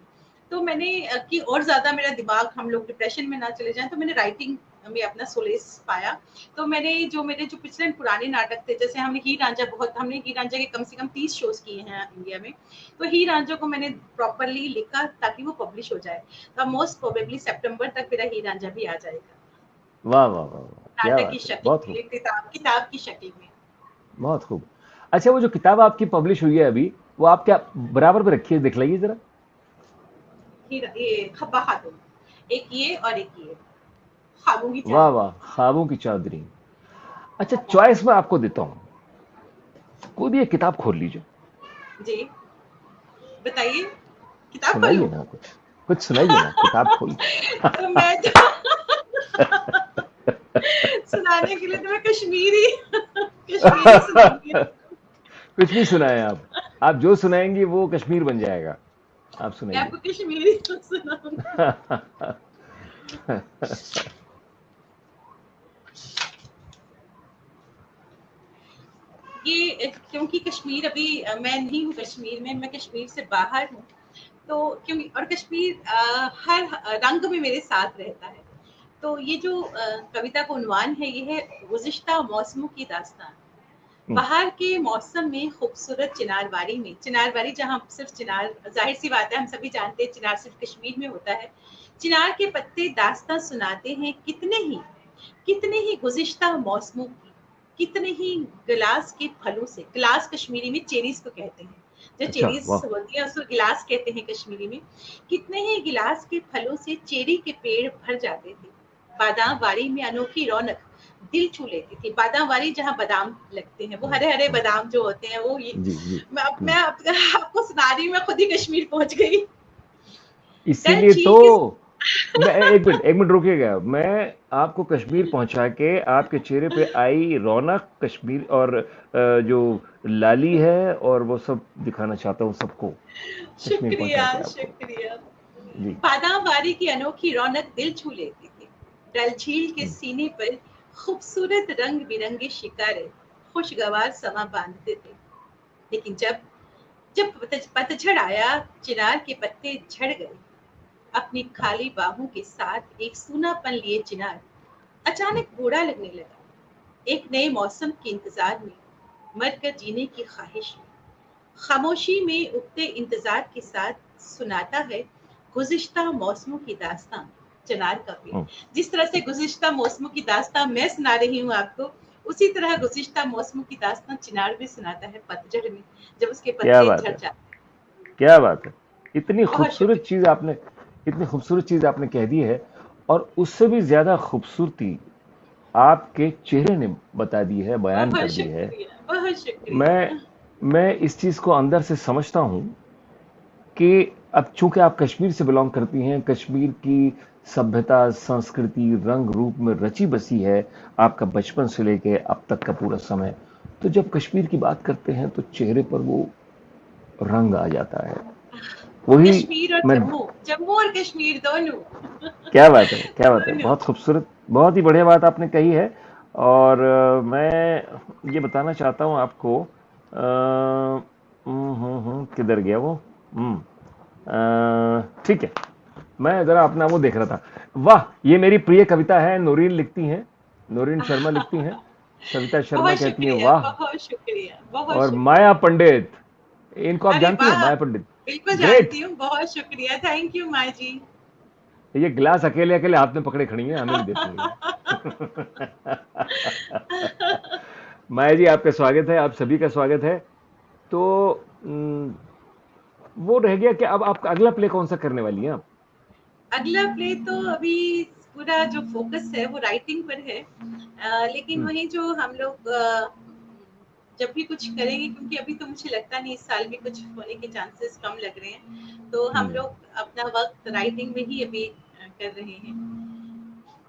Speaker 2: तो मैंने कि और ज्यादा मेरा दिमाग, हम लोग डिप्रेशन में ना चले जाएं, तो मैंने राइटिंग में अपना सोलेस पाया। तो मैंने जो मेरे जो पिछले पुराने नाटक थे, जैसे हमने हीर रांझा, हमने हीर रांझा के कम से कम 30 शोज किए हैं इंडिया में। तो हीर रांझा को मैंने प्रॉपरली लिखा ताकि वो पब्लिश हो जाए। तो मोस्ट प्रोबेबली सितंबर तक मेरा हीर रांझा भी आ जाएगा,
Speaker 1: वाह वाह वाह वाह, क्या
Speaker 2: नाटक की
Speaker 1: बात है,
Speaker 2: शक्ल
Speaker 1: बहुत खूब।
Speaker 2: में, किताब की शक्ल में।
Speaker 1: बहुत खूब। अच्छा, वो जो किताब आपकी पब्लिश हुई है अभी, वो आप क्या बराबर पे रखिए, दिखलाइए जरा।
Speaker 2: ये हब्बा खातून, एक ये और एक ये, ख्वाबों की
Speaker 1: वाह
Speaker 2: चांदनी।
Speaker 1: वाह, ख्वाबों की चादरी। अच्छा, चॉइस मैं आपको देता हूं, कोई भी एक किताब खोल लीजिए।
Speaker 2: जी, बताइए, किताब
Speaker 1: सुनाइए
Speaker 2: खोलूं?
Speaker 1: ना कुछ, कुछ सुनाइए ना, किताब खोल।
Speaker 2: तो मैं तो सुनाने के लिए तो मैं कश्मीरी कश्मीरी सुनाऊंगी।
Speaker 1: कुछ भी सुनाएं आप जो सुनाएंगी वो कश्मीर बन जाएगा। आप
Speaker 2: मैं
Speaker 1: सुनाइए।
Speaker 2: आपको कश्मीरी सुनाऊंगी। ये क्योंकि कश्मीर अभी मैं नहीं हूँ कश्मीर में, मैं कश्मीर से बाहर हूँ। तो क्योंकि और कश्मीर हर रंग में मेरे साथ रहता है। तो ये जो कविता का उन्वान है, ये है गुज़िश्ता मौसमों की दास्तान। बाहर के मौसम में खूबसूरत चिनारवारी में, चिनारवारी जहाँ सिर्फ चिनार, जाहिर सी बात है हम सभी जानते हैं चिनार सिर्फ कश्मीर में होता है। चिनार के पत्ते दास्तां सुनाते हैं कितने ही गुज़िश्ता मौसमों की, कितने ही गिलास के फलों से। गिलास कश्मीरी में चेरीज को कहते हैं, जो
Speaker 1: अच्छा,
Speaker 2: चेरीज
Speaker 1: वाह।
Speaker 2: होती है उसको गिलास कहते हैं कश्मीरी में। कितने ही गिलास के फलों से चेरी के पेड़ भर जाते थे। बादाम वारी में अनोखी रौनक दिल छू लेती थी। बादाम वारी जहाँ बादाम लगते हैं, वो हरे हरे बादाम जो होते हैं, वो ये
Speaker 1: जी जी।
Speaker 2: मैं आपको सुना रही हूँ, मैं खुद ही कश्मीर पहुंच गई। डल
Speaker 1: इसीलिए तो
Speaker 2: झील के
Speaker 1: मैं, एक मिनट रुकिएगा, मैं आपको कश्मीर पहुंचा के आपके चेहरे पे आई रौनक कश्मीर और जो लाली है और वो सब दिखाना चाहता हूँ सबको, कश्मीर पहुंचा
Speaker 2: शुक्रिया
Speaker 1: के आपको।
Speaker 2: शुक्रिया।
Speaker 1: जी।
Speaker 2: बादामवारी की अनोखी रौनक दिल छू लेती थी। डल झील के सीने पर खूबसूरत रंग बिरंगे शिकारे खुशगवार समा बांधते थे। लेकिन जब जब पतझड़ आया, चिनार के पत्ते झड़ गए। अपनी खाली बाहों के साथ एक सूनापन लिए चिनार अचानक बूढ़ा लगने लगा। एक नए मौसम के इंतजार में, मरकर जीने की ख्वाहिश में, खामोशी में उगते इंतजार के साथ सुनाता है गुज़िश्ता मौसमों की दास्तां चिनार का पेड़। जिस तरह से गुज़िश्ता मौसमों की दास्तां मैं सुना रही हूँ आपको, उसी तरह गुज़िश्ता मौसमों की दास्तां चिनार भी सुनाता है पतझड़ में, जब उसके
Speaker 1: क्या
Speaker 2: पत्ते
Speaker 1: बात
Speaker 2: झड़
Speaker 1: है,
Speaker 2: जाते
Speaker 1: क्या बात है। इतनी
Speaker 2: हैं। बहुत
Speaker 1: खूबसूरत
Speaker 2: शुक्रिया।
Speaker 1: चीज आपने इतनी खूबसूरत चीज आपने कह दी है, और उससे भी ज्यादा खूबसूरती आपके चेहरे ने बता दी है, बयान
Speaker 2: बहुत
Speaker 1: कर दी है।
Speaker 2: शुक्रिया, बहुत
Speaker 1: मैं
Speaker 2: शुक्रिया।
Speaker 1: मैं इस चीज को अंदर से समझता हूं कि अब चूंकि आप कश्मीर से बिलोंग करती हैं, कश्मीर की सभ्यता, संस्कृति, रंग रूप में रची बसी है आपका बचपन से लेके अब तक का पूरा समय। तो जब कश्मीर की बात करते हैं तो चेहरे पर वो रंग आ जाता है। वही
Speaker 2: कश्मीर और
Speaker 1: मैं,
Speaker 2: जम्मू, जम्मू और कश्मीर दोनों
Speaker 1: क्या बात है, क्या बात है,
Speaker 2: दोनों।
Speaker 1: बहुत खूबसूरत, बहुत ही बढ़िया बात आपने कही है। और मैं ये बताना चाहता हूँ आपको, किधर गया वो? हम्म ठीक है, मैं जरा अपना वो देख रहा था। वाह, ये मेरी प्रिय कविता है, नोरीन लिखती हैं, नोरीन शर्मा लिखती हैं। सविता शर्मा कहती हैं वाह।
Speaker 2: बहुत शुक्रिया, बहुत
Speaker 1: और माया
Speaker 2: शुक्रिया।
Speaker 1: पंडित, इनको आप
Speaker 2: अरे
Speaker 1: जानती हैं,
Speaker 2: वाह,
Speaker 1: माया पंडित?
Speaker 2: बिल्कुल
Speaker 1: ग्रेट।
Speaker 2: जानती हूँ, बहुत शुक्रिया, थैंक यू माँ जी।
Speaker 1: ये गिलास अकेले अकेले हाथ में पकड़े खड़ी हैं, हमें नहीं देती हैं। माया जी, आपका स्वागत है, आप सभी का स्वागत है। तो वो रह गया कि अब आपका अगला प्ले कौन सा करने वाली हैं आप?
Speaker 2: अगला प्ले तो अभी पूरा जो फोकस है वो राइटिंग पर है, लेकिन
Speaker 1: हम्म,
Speaker 2: वही जो हम लोग जब भी कुछ करेंगे, क्योंकि अभी तो मुझे लगता नहीं इस साल भी कुछ होने के चांसेस कम लग रहे हैं, तो हम
Speaker 1: हम्म,
Speaker 2: लोग अपना वक्त राइटिंग में ही अभी कर रहे हैं।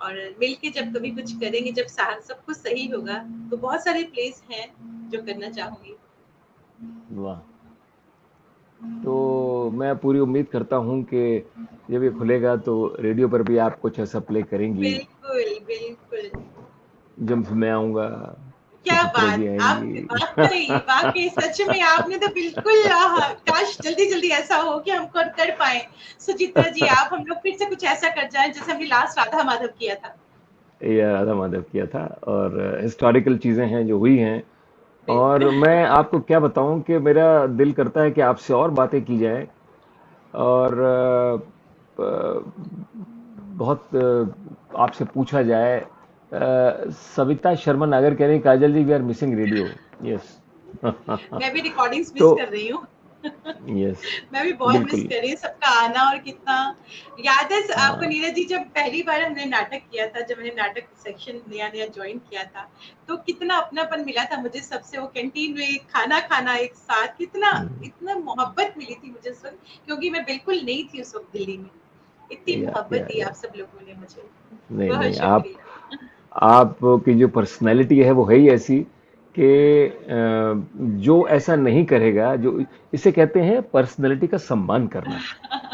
Speaker 2: और मिलके जब कभी कुछ करेंगे, जब सब कुछ सही होगा, तो बहुत सारे प्लेस हैं जो करना चाहूंगी।
Speaker 1: वाह। तो मैं पूरी उम्मीद करता हूं कि जब ये खुलेगा तो रेडियो पर भी आप कुछ ऐसा प्ले करेंगी।
Speaker 2: बिल्कुल बिल्कुल।
Speaker 1: जब मैं आऊंगा,
Speaker 2: क्या
Speaker 1: सुचित्रा
Speaker 2: बात,
Speaker 1: जी
Speaker 2: आप
Speaker 1: आएंगी।
Speaker 2: वाकई वाकई सच में आपने तो बिल्कुल, काश जल्दी जल्दी ऐसा हो कि हम कर पाए। सुचित्रा जी, आप हम लोग फिर से कुछ ऐसा कर जाए जैसे हमने लास्ट राधा माधव किया था।
Speaker 1: ये राधा माधव किया था, और हिस्टोरिकल चीजें हैं जो हुई हैं। और
Speaker 2: बिल्कुल।
Speaker 1: मैं आपको क्या बताऊं कि मेरा दिल करता है कि आपसे और बातें की जाए। और बहुत आपसे पूछा जाए। सविता शर्मा नागर कह रही, Kajal ji we are missing radio. Yes.
Speaker 2: मैं भी रिकॉर्डिंग्स
Speaker 1: तो
Speaker 2: मिस कर रही हूँ।
Speaker 1: यस,
Speaker 2: मैं भी बहुत मिस
Speaker 1: बिल्कुल।
Speaker 2: कर रही हूँ सबका आना, और कितना याद है आपको
Speaker 1: हाँ,
Speaker 2: नीरज जी, जब पहली बार हमने नाटक किया था, जब मैंने नाटक सेक्शन नया नया ज्वाइन किया था, तो कितना अपनापन मिला था मुझे सबसे, वो कैंटीन में खाना खाना एक साथ, कितना
Speaker 1: हम्म,
Speaker 2: इतना मोहब्बत मिली थी मुझे उस वक्त, क्योंकि मैं बिल्कुल नहीं थी उस वक्त दिल्ली में। इतनी मोहब्बत दी
Speaker 1: या
Speaker 2: आप सब लोगों ने मुझे।
Speaker 1: नहीं
Speaker 2: बहुत
Speaker 1: नहीं,
Speaker 2: शुक्रिया।
Speaker 1: आपकी जो पर्सनैलिटी है वो है ही ऐसी कि जो ऐसा नहीं करेगा, जो इसे कहते हैं पर्सनैलिटी का सम्मान करना।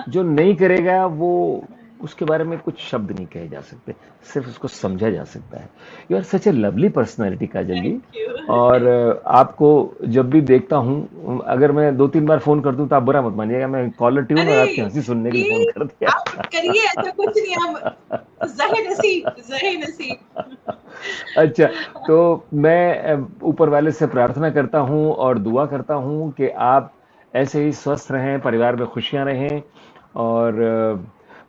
Speaker 1: जो नहीं करेगा वो, उसके बारे में कुछ शब्द नहीं कहे जा सकते, सिर्फ उसको समझा जा सकता है। You are such a lovely personality, Kajal ji.
Speaker 2: Thank you.
Speaker 1: और
Speaker 2: थैंक
Speaker 1: आपको जब भी देखता हूं, अगर मैं 2-3 बार फोन कर दूं तो आप बुरा मत मानिएगा, मैं कॉलर ट्यून और
Speaker 2: अरे
Speaker 1: आपकी हंसी सुनने के लिए फोन
Speaker 2: प्लीज,
Speaker 1: कर
Speaker 2: आप करिए, ऐसा कुछ नहीं, हम जहे नसीब, जहे नसीब।
Speaker 1: दिया। अच्छा, तो मैं ऊपर वाले से प्रार्थना करता हूँ और दुआ करता हूँ कि आप ऐसे ही स्वस्थ रहें, परिवार में खुशियां रहें। और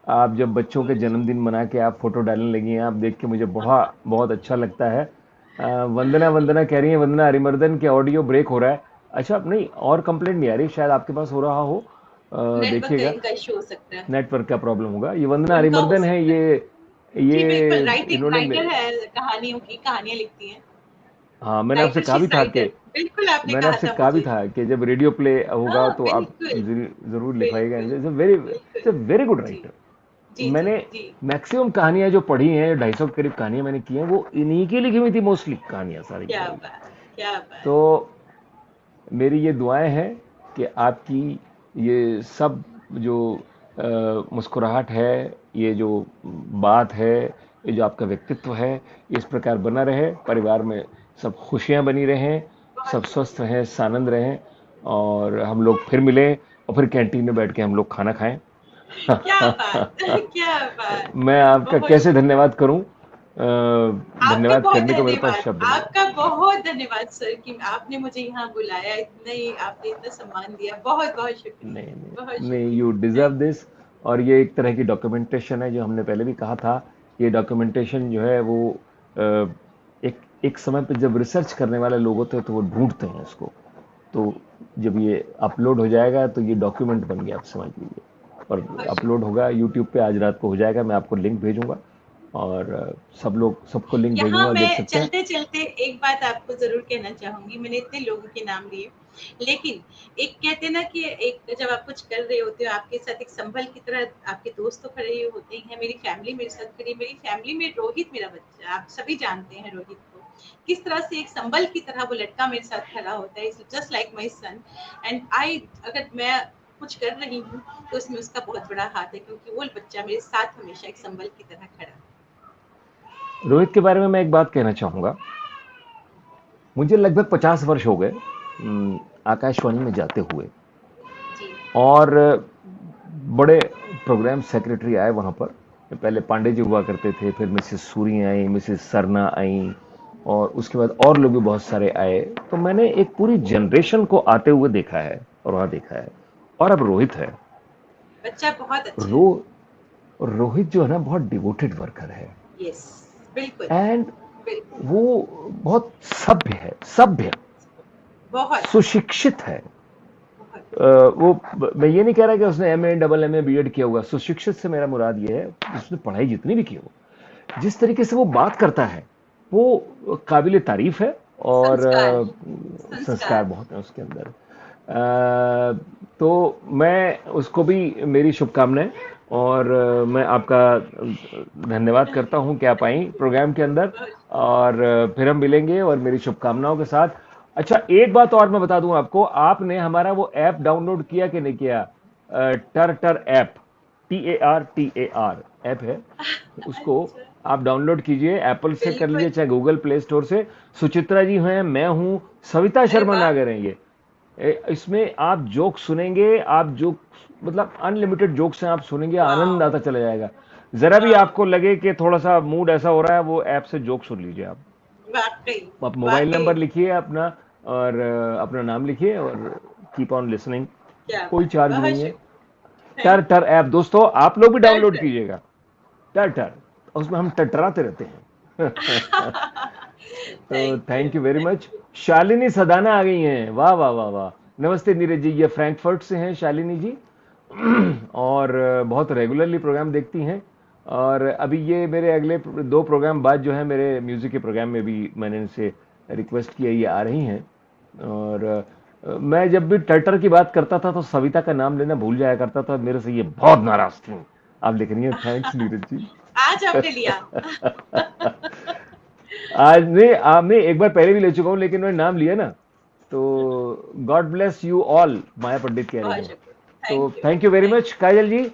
Speaker 1: आप जब बच्चों के जन्मदिन मना के आप फोटो डालने लगी हैं, आप देख के मुझे बहुत अच्छा लगता है। वंदना वंदना कह रही है, वंदना अरिमर्दन के ऑडियो ब्रेक हो रहा है। अच्छा, नहीं, और कंप्लेंट नहीं आ रही, शायद आपके पास हो रहा हो।
Speaker 2: नेटवर्क का
Speaker 1: देखिएगा,
Speaker 2: इनका इशू हो सकता है।
Speaker 1: नेटवर्क का प्रॉब्लम होगा। ये वंदना
Speaker 2: उनका हो
Speaker 1: अरिमर्दन है,
Speaker 2: सकता है।
Speaker 1: ये
Speaker 2: जी बिल्कुल, राइटिंग
Speaker 1: इन्होंने
Speaker 2: राइटर है, कहानियों की कहानियां लिखती हैं।
Speaker 1: हाँ, मैंने आपसे
Speaker 2: राइटर,
Speaker 1: कहा
Speaker 2: शी
Speaker 1: भी
Speaker 2: इज
Speaker 1: था कि
Speaker 2: राइटर, बिल्कुल आपने
Speaker 1: मैंने
Speaker 2: कहा
Speaker 1: आपसे
Speaker 2: था
Speaker 1: कहा भी
Speaker 2: मुझे।
Speaker 1: था कि जब रेडियो प्ले होगा
Speaker 2: हाँ
Speaker 1: तो आप
Speaker 2: बिल्कुल।
Speaker 1: जरूर लिखवाइएगा।
Speaker 2: बिल्कुल
Speaker 1: इट्स
Speaker 2: बिल्कुल।
Speaker 1: अ वेरी गुड
Speaker 2: जी
Speaker 1: राइटर।
Speaker 2: जी जी
Speaker 1: मैंने
Speaker 2: जी।
Speaker 1: मैक्सिमम कहानियां जो पढ़ी हैं, 250 के करीब कहानियां मैंने की हैं, वो इन्हीं की लिखी हुई थी, मोस्टली कहानियां सारी की
Speaker 2: क्या
Speaker 1: सारी।
Speaker 2: बात, क्या
Speaker 1: तो
Speaker 2: बात।
Speaker 1: मेरी ये दुआएं हैं कि आपकी ये सब जो मुस्कुराहट है, ये जो बात है, ये जो आपका व्यक्तित्व है, इस प्रकार बना रहे, परिवार में सब खुशियां बनी रहें, सब
Speaker 2: बहुत
Speaker 1: स्वस्थ
Speaker 2: शुक्रिया।
Speaker 1: रहें, सानंद रहें। और हम लोग फिर मिलें और फिर कैंटीन में बैठ के हम लोग खाना खाएं।
Speaker 2: क्या बात, क्या बात।
Speaker 1: मैं आपका
Speaker 2: बहुत
Speaker 1: कैसे
Speaker 2: शुक्रिया।
Speaker 1: धन्यवाद करूं?
Speaker 2: आपका
Speaker 1: धन्यवाद
Speaker 2: बहुत
Speaker 1: करने को मेरे पास
Speaker 2: धन्यवाद,
Speaker 1: शब्द नहीं
Speaker 2: आपका
Speaker 1: है।
Speaker 2: बहुत धन्यवाद सर, कि आपने मुझे यहाँ बुलाया, इतना ही आपने इतना सम्मान दिया, बहुत बहुत शुक्रिया।
Speaker 1: नहीं नहीं
Speaker 2: बहुत
Speaker 1: नहीं,
Speaker 2: शुक्रिया,
Speaker 1: यू डिजर्व
Speaker 2: थैंक
Speaker 1: दिस। और ये एक तरह की डॉक्यूमेंटेशन है, जो हमने पहले भी कहा था। ये डॉक्यूमेंटेशन जो है वो अ, एक एक समय पे जब रिसर्च करने वाले लोग होते हैं तो वो ढूंढते हैं इसको। तो जब ये अपलोड हो जाएगा तो ये डॉक्यूमेंट बन गया, आप समझ लीजिए। और
Speaker 2: बहुत
Speaker 1: अपलोड
Speaker 2: शुक्रिया।
Speaker 1: होगा यूट्यूब पे, आज रात को हो जाएगा, मैं आपको लिंक भेजूंगा। और सब लोग, सबको लिंक
Speaker 2: यहाँ
Speaker 1: भेजूंगा, देख
Speaker 2: मैं
Speaker 1: सकते हैं।
Speaker 2: चलते चलते एक बात आपको जरूर कहना चाहूंगी, मैंने इतने लोगों के नाम लिए, लेकिन एक कहते हैं ना कि एक जब आप कुछ कर रहे होते हो, आपके साथ एक संभल की तरह आपके दोस्त तो खड़े होते हैं, मेरी फैमिली मेरे साथ खड़ी, मेरी फैमिली में रोहित मेरा बच्चा, आप सभी जानते हैं रोहित को, किस तरह से एक संभल की तरह वो लड़का मेरे साथ खड़ा होता है, just like my son. And I, अगर मैं कुछ कर रही हूँ तो उसमें उसका बहुत बड़ा हाथ है, क्योंकि वो बच्चा मेरे साथ हमेशा एक संभल की तरह खड़ा है।
Speaker 1: रोहित के बारे में मैं एक बात कहना चाहूंगा। मुझे लगभग 50 वर्ष हो गए आकाशवाणी में जाते हुए।
Speaker 2: जी।
Speaker 1: और बड़े प्रोग्राम सेक्रेटरी आए वहां पर। पहले पांडे जी हुआ करते थे, फिर मिसेस सूरी आई, मिसेस सरना आई, और उसके बाद और लोग भी बहुत सारे आए। तो मैंने एक पूरी जनरेशन को आते हुए देखा है और वहां देखा है। और अब रोहित है।
Speaker 2: बच्चा बहुत अच्छा है।
Speaker 1: रो रोहित जो है ना, बहुत डिवोटेड वर्कर है।
Speaker 2: यस, बिल्कुल
Speaker 1: एंड
Speaker 2: बिल्कुल।
Speaker 1: वो बहुत सभ्य है, सभ्य,
Speaker 2: बहुत
Speaker 1: सुशिक्षित है।
Speaker 2: बहुत।
Speaker 1: वो, मैं ये नहीं कह रहा कि उसने एमए, डबल एमए, बीएड किया हुआ। सुशिक्षित से मेरा मुराद ये है उसने पढ़ाई जितनी भी की हो, जिस तरीके से वो बात करता है वो काबिल तारीफ है। और
Speaker 2: संस्कार,
Speaker 1: संस्कार
Speaker 2: संस्कार।
Speaker 1: बहुत है उसके अंदर। तो मैं उसको भी मेरी शुभकामनाएं, और मैं आपका धन्यवाद करता हूं कि आप आई प्रोग्राम के अंदर। और फिर हम मिलेंगे और मेरी शुभकामनाओं के साथ। अच्छा, एक बात और मैं बता दूं आपको, आपने हमारा वो ऐप डाउनलोड किया कि नहीं किया? टर टर ऐप, TAR ऐप है, उसको
Speaker 2: अच्छा,
Speaker 1: आप डाउनलोड कीजिए, एप्पल से कर लीजिए
Speaker 2: बिल्कुल।
Speaker 1: चाहे गूगल प्ले स्टोर से। सुचित्रा जी हैं, मैं हूं, सविता
Speaker 2: अरे
Speaker 1: शर्मा
Speaker 2: वाह!
Speaker 1: नागर हैं ये। इसमें आप जोक सुनेंगे, आप जोक, मतलब अनलिमिटेड जोक्स हैं, आप सुनेंगे, आनंद
Speaker 2: वाओ!
Speaker 1: आता चला जाएगा। जरा भी
Speaker 2: वाओ!
Speaker 1: आपको लगे कि थोड़ा सा मूड ऐसा हो रहा है, वो ऐप से जोक सुन लीजिए आप।
Speaker 2: वाक़ई,
Speaker 1: आप मोबाइल
Speaker 2: वाक़ई।
Speaker 1: नंबर लिखिए अपना, और अपना नाम लिखिए, और कीप ऑन लिसनिंग।
Speaker 2: क्या
Speaker 1: कोई
Speaker 2: बात है!
Speaker 1: चार्ज
Speaker 2: बहुत
Speaker 1: नहीं है।
Speaker 2: शुक्रिया।
Speaker 1: टर
Speaker 2: थैंक यू।
Speaker 1: टर ऐप दोस्तों, आप लोग भी
Speaker 2: डर,
Speaker 1: डाउनलोड
Speaker 2: डर।
Speaker 1: कीजिएगा। टर टर, उसमें हम टटराते रहते हैं। तो
Speaker 2: thank you,
Speaker 1: thank you very much.
Speaker 2: Thank you.
Speaker 1: Shalini Sadana आ गई हैं, वाह वाह वाह वाह। नमस्ते नीरज जी, ये फ्रैंकफर्ट से हैं शालिनी जी। और बहुत रेगुलरली प्रोग्राम देखती हैं। और अभी ये मेरे अगले 2 प्रोग्राम बाद जो है, मेरे म्यूजिक के प्रोग्राम में भी मैंने इनसे रिक्वेस्ट किया, ये आ रही हैं। और मैं जब भी टर्टर की बात करता था तो सविता का नाम लेना भूल जाया करता था, मेरे से ये बहुत नाराज थी। आप लिख रही हैं, थैंक्स नीरज जी।
Speaker 2: आज आपने लिया।
Speaker 1: आज नहीं, मैं एक बार पहले भी ले चुका हूं, लेकिन मैंने नाम लिया ना, तो God bless you all, Maya Pandit कह रही
Speaker 2: बहुत
Speaker 1: हैं।
Speaker 2: शुक्रिया।
Speaker 1: तो
Speaker 2: thank you,
Speaker 1: thank you very
Speaker 2: thank
Speaker 1: much Kajal ji.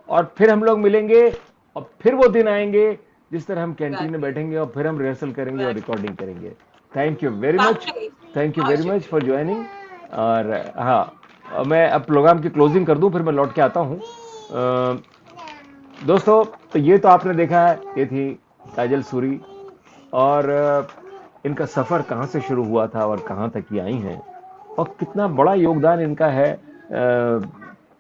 Speaker 1: और फिर हम लोग मिलेंगे, और फिर वो दिन आएंगे जिस तरह हम
Speaker 2: यू।
Speaker 1: कैंटीन में
Speaker 2: वाक़ई,
Speaker 1: बैठेंगे और फिर हम रिहर्सल करेंगे और
Speaker 2: वाक़ई,
Speaker 1: रिकॉर्डिंग करेंगे। Thank you very much.
Speaker 2: वाक़ई।
Speaker 1: थैंक यू
Speaker 2: बहुत
Speaker 1: वेरी मच फॉर
Speaker 2: शुक्रिया।
Speaker 1: ज्वाइनिंग। और हाँ, मैं अब प्रोग्राम की क्लोजिंग कर दूं, फिर मैं लौट के आता हूं। दोस्तों, तो ये तो आपने देखा है, ये थी काजल सूरी। और इनका सफर कहां से शुरू हुआ था और कहां तक ये आई हैं, और कितना बड़ा योगदान इनका है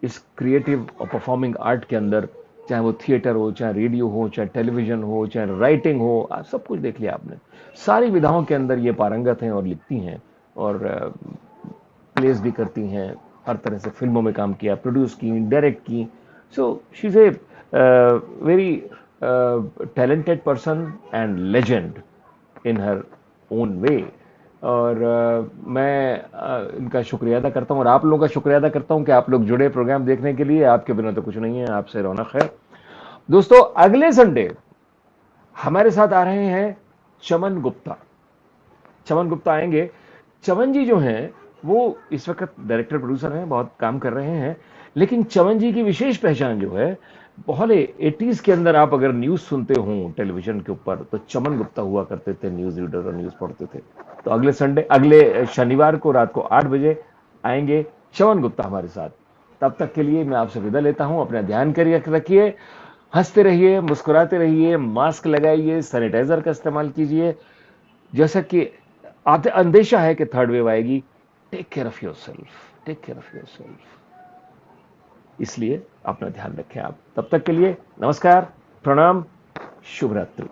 Speaker 1: इस क्रिएटिव और परफॉर्मिंग आर्ट के अंदर। चाहे वो थिएटर हो, चाहे रेडियो हो, चाहे टेलीविजन हो, चाहे राइटिंग हो, आप सब कुछ देख लिया आपने। सारी विधाओं के अंदर ये पारंगत हैं और लिखती हैं, और प्लेस भी करती हैं। हर तरह से फिल्मों में काम किया, प्रोड्यूस की, डायरेक्ट की। So she is a very talented person and legend in her own way. और मैं इनका शुक्रिया अदा करता हूँ, और आप लोगों का शुक्रिया अदा करता हूँ कि आप लोग जुड़े प्रोग्राम देखने के लिए। आपके बिना तो कुछ नहीं है, आपसे रौनक है। दोस्तों, अगले संडे हमारे साथ आ रहे हैं चमन गुप्ता। चमन गुप्ता आएंगे। चमन जी जो हैं, वो इस वक्त डायरेक्टर प्रोड्यूसर हैं, बहुत काम कर रहे हैं। लेकिन चमन जी की विशेष पहचान जो है, पहले 80s के अंदर आप अगर न्यूज सुनते हो टेलीविजन के ऊपर, तो चमन गुप्ता हुआ करते थे, न्यूज रीडर और न्यूज पढ़ते थे। तो अगले शनिवार को रात को 8 बजे आएंगे चमन गुप्ता हमारे साथ। तब तक के लिए मैं आपसे विदा लेता हूं। अपना ध्यान करिए, रखिए, हंसते रहिए, मुस्कुराते रहिए, मास्क लगाइए, सैनिटाइजर का इस्तेमाल कीजिए। जैसा कि अंदेशा है कि थर्ड वेव आएगी, take care of yourself, take care of yourself. इसलिए अपना ध्यान रखें आप। तब तक के लिए नमस्कार, प्रणाम, शुभ रात्रि।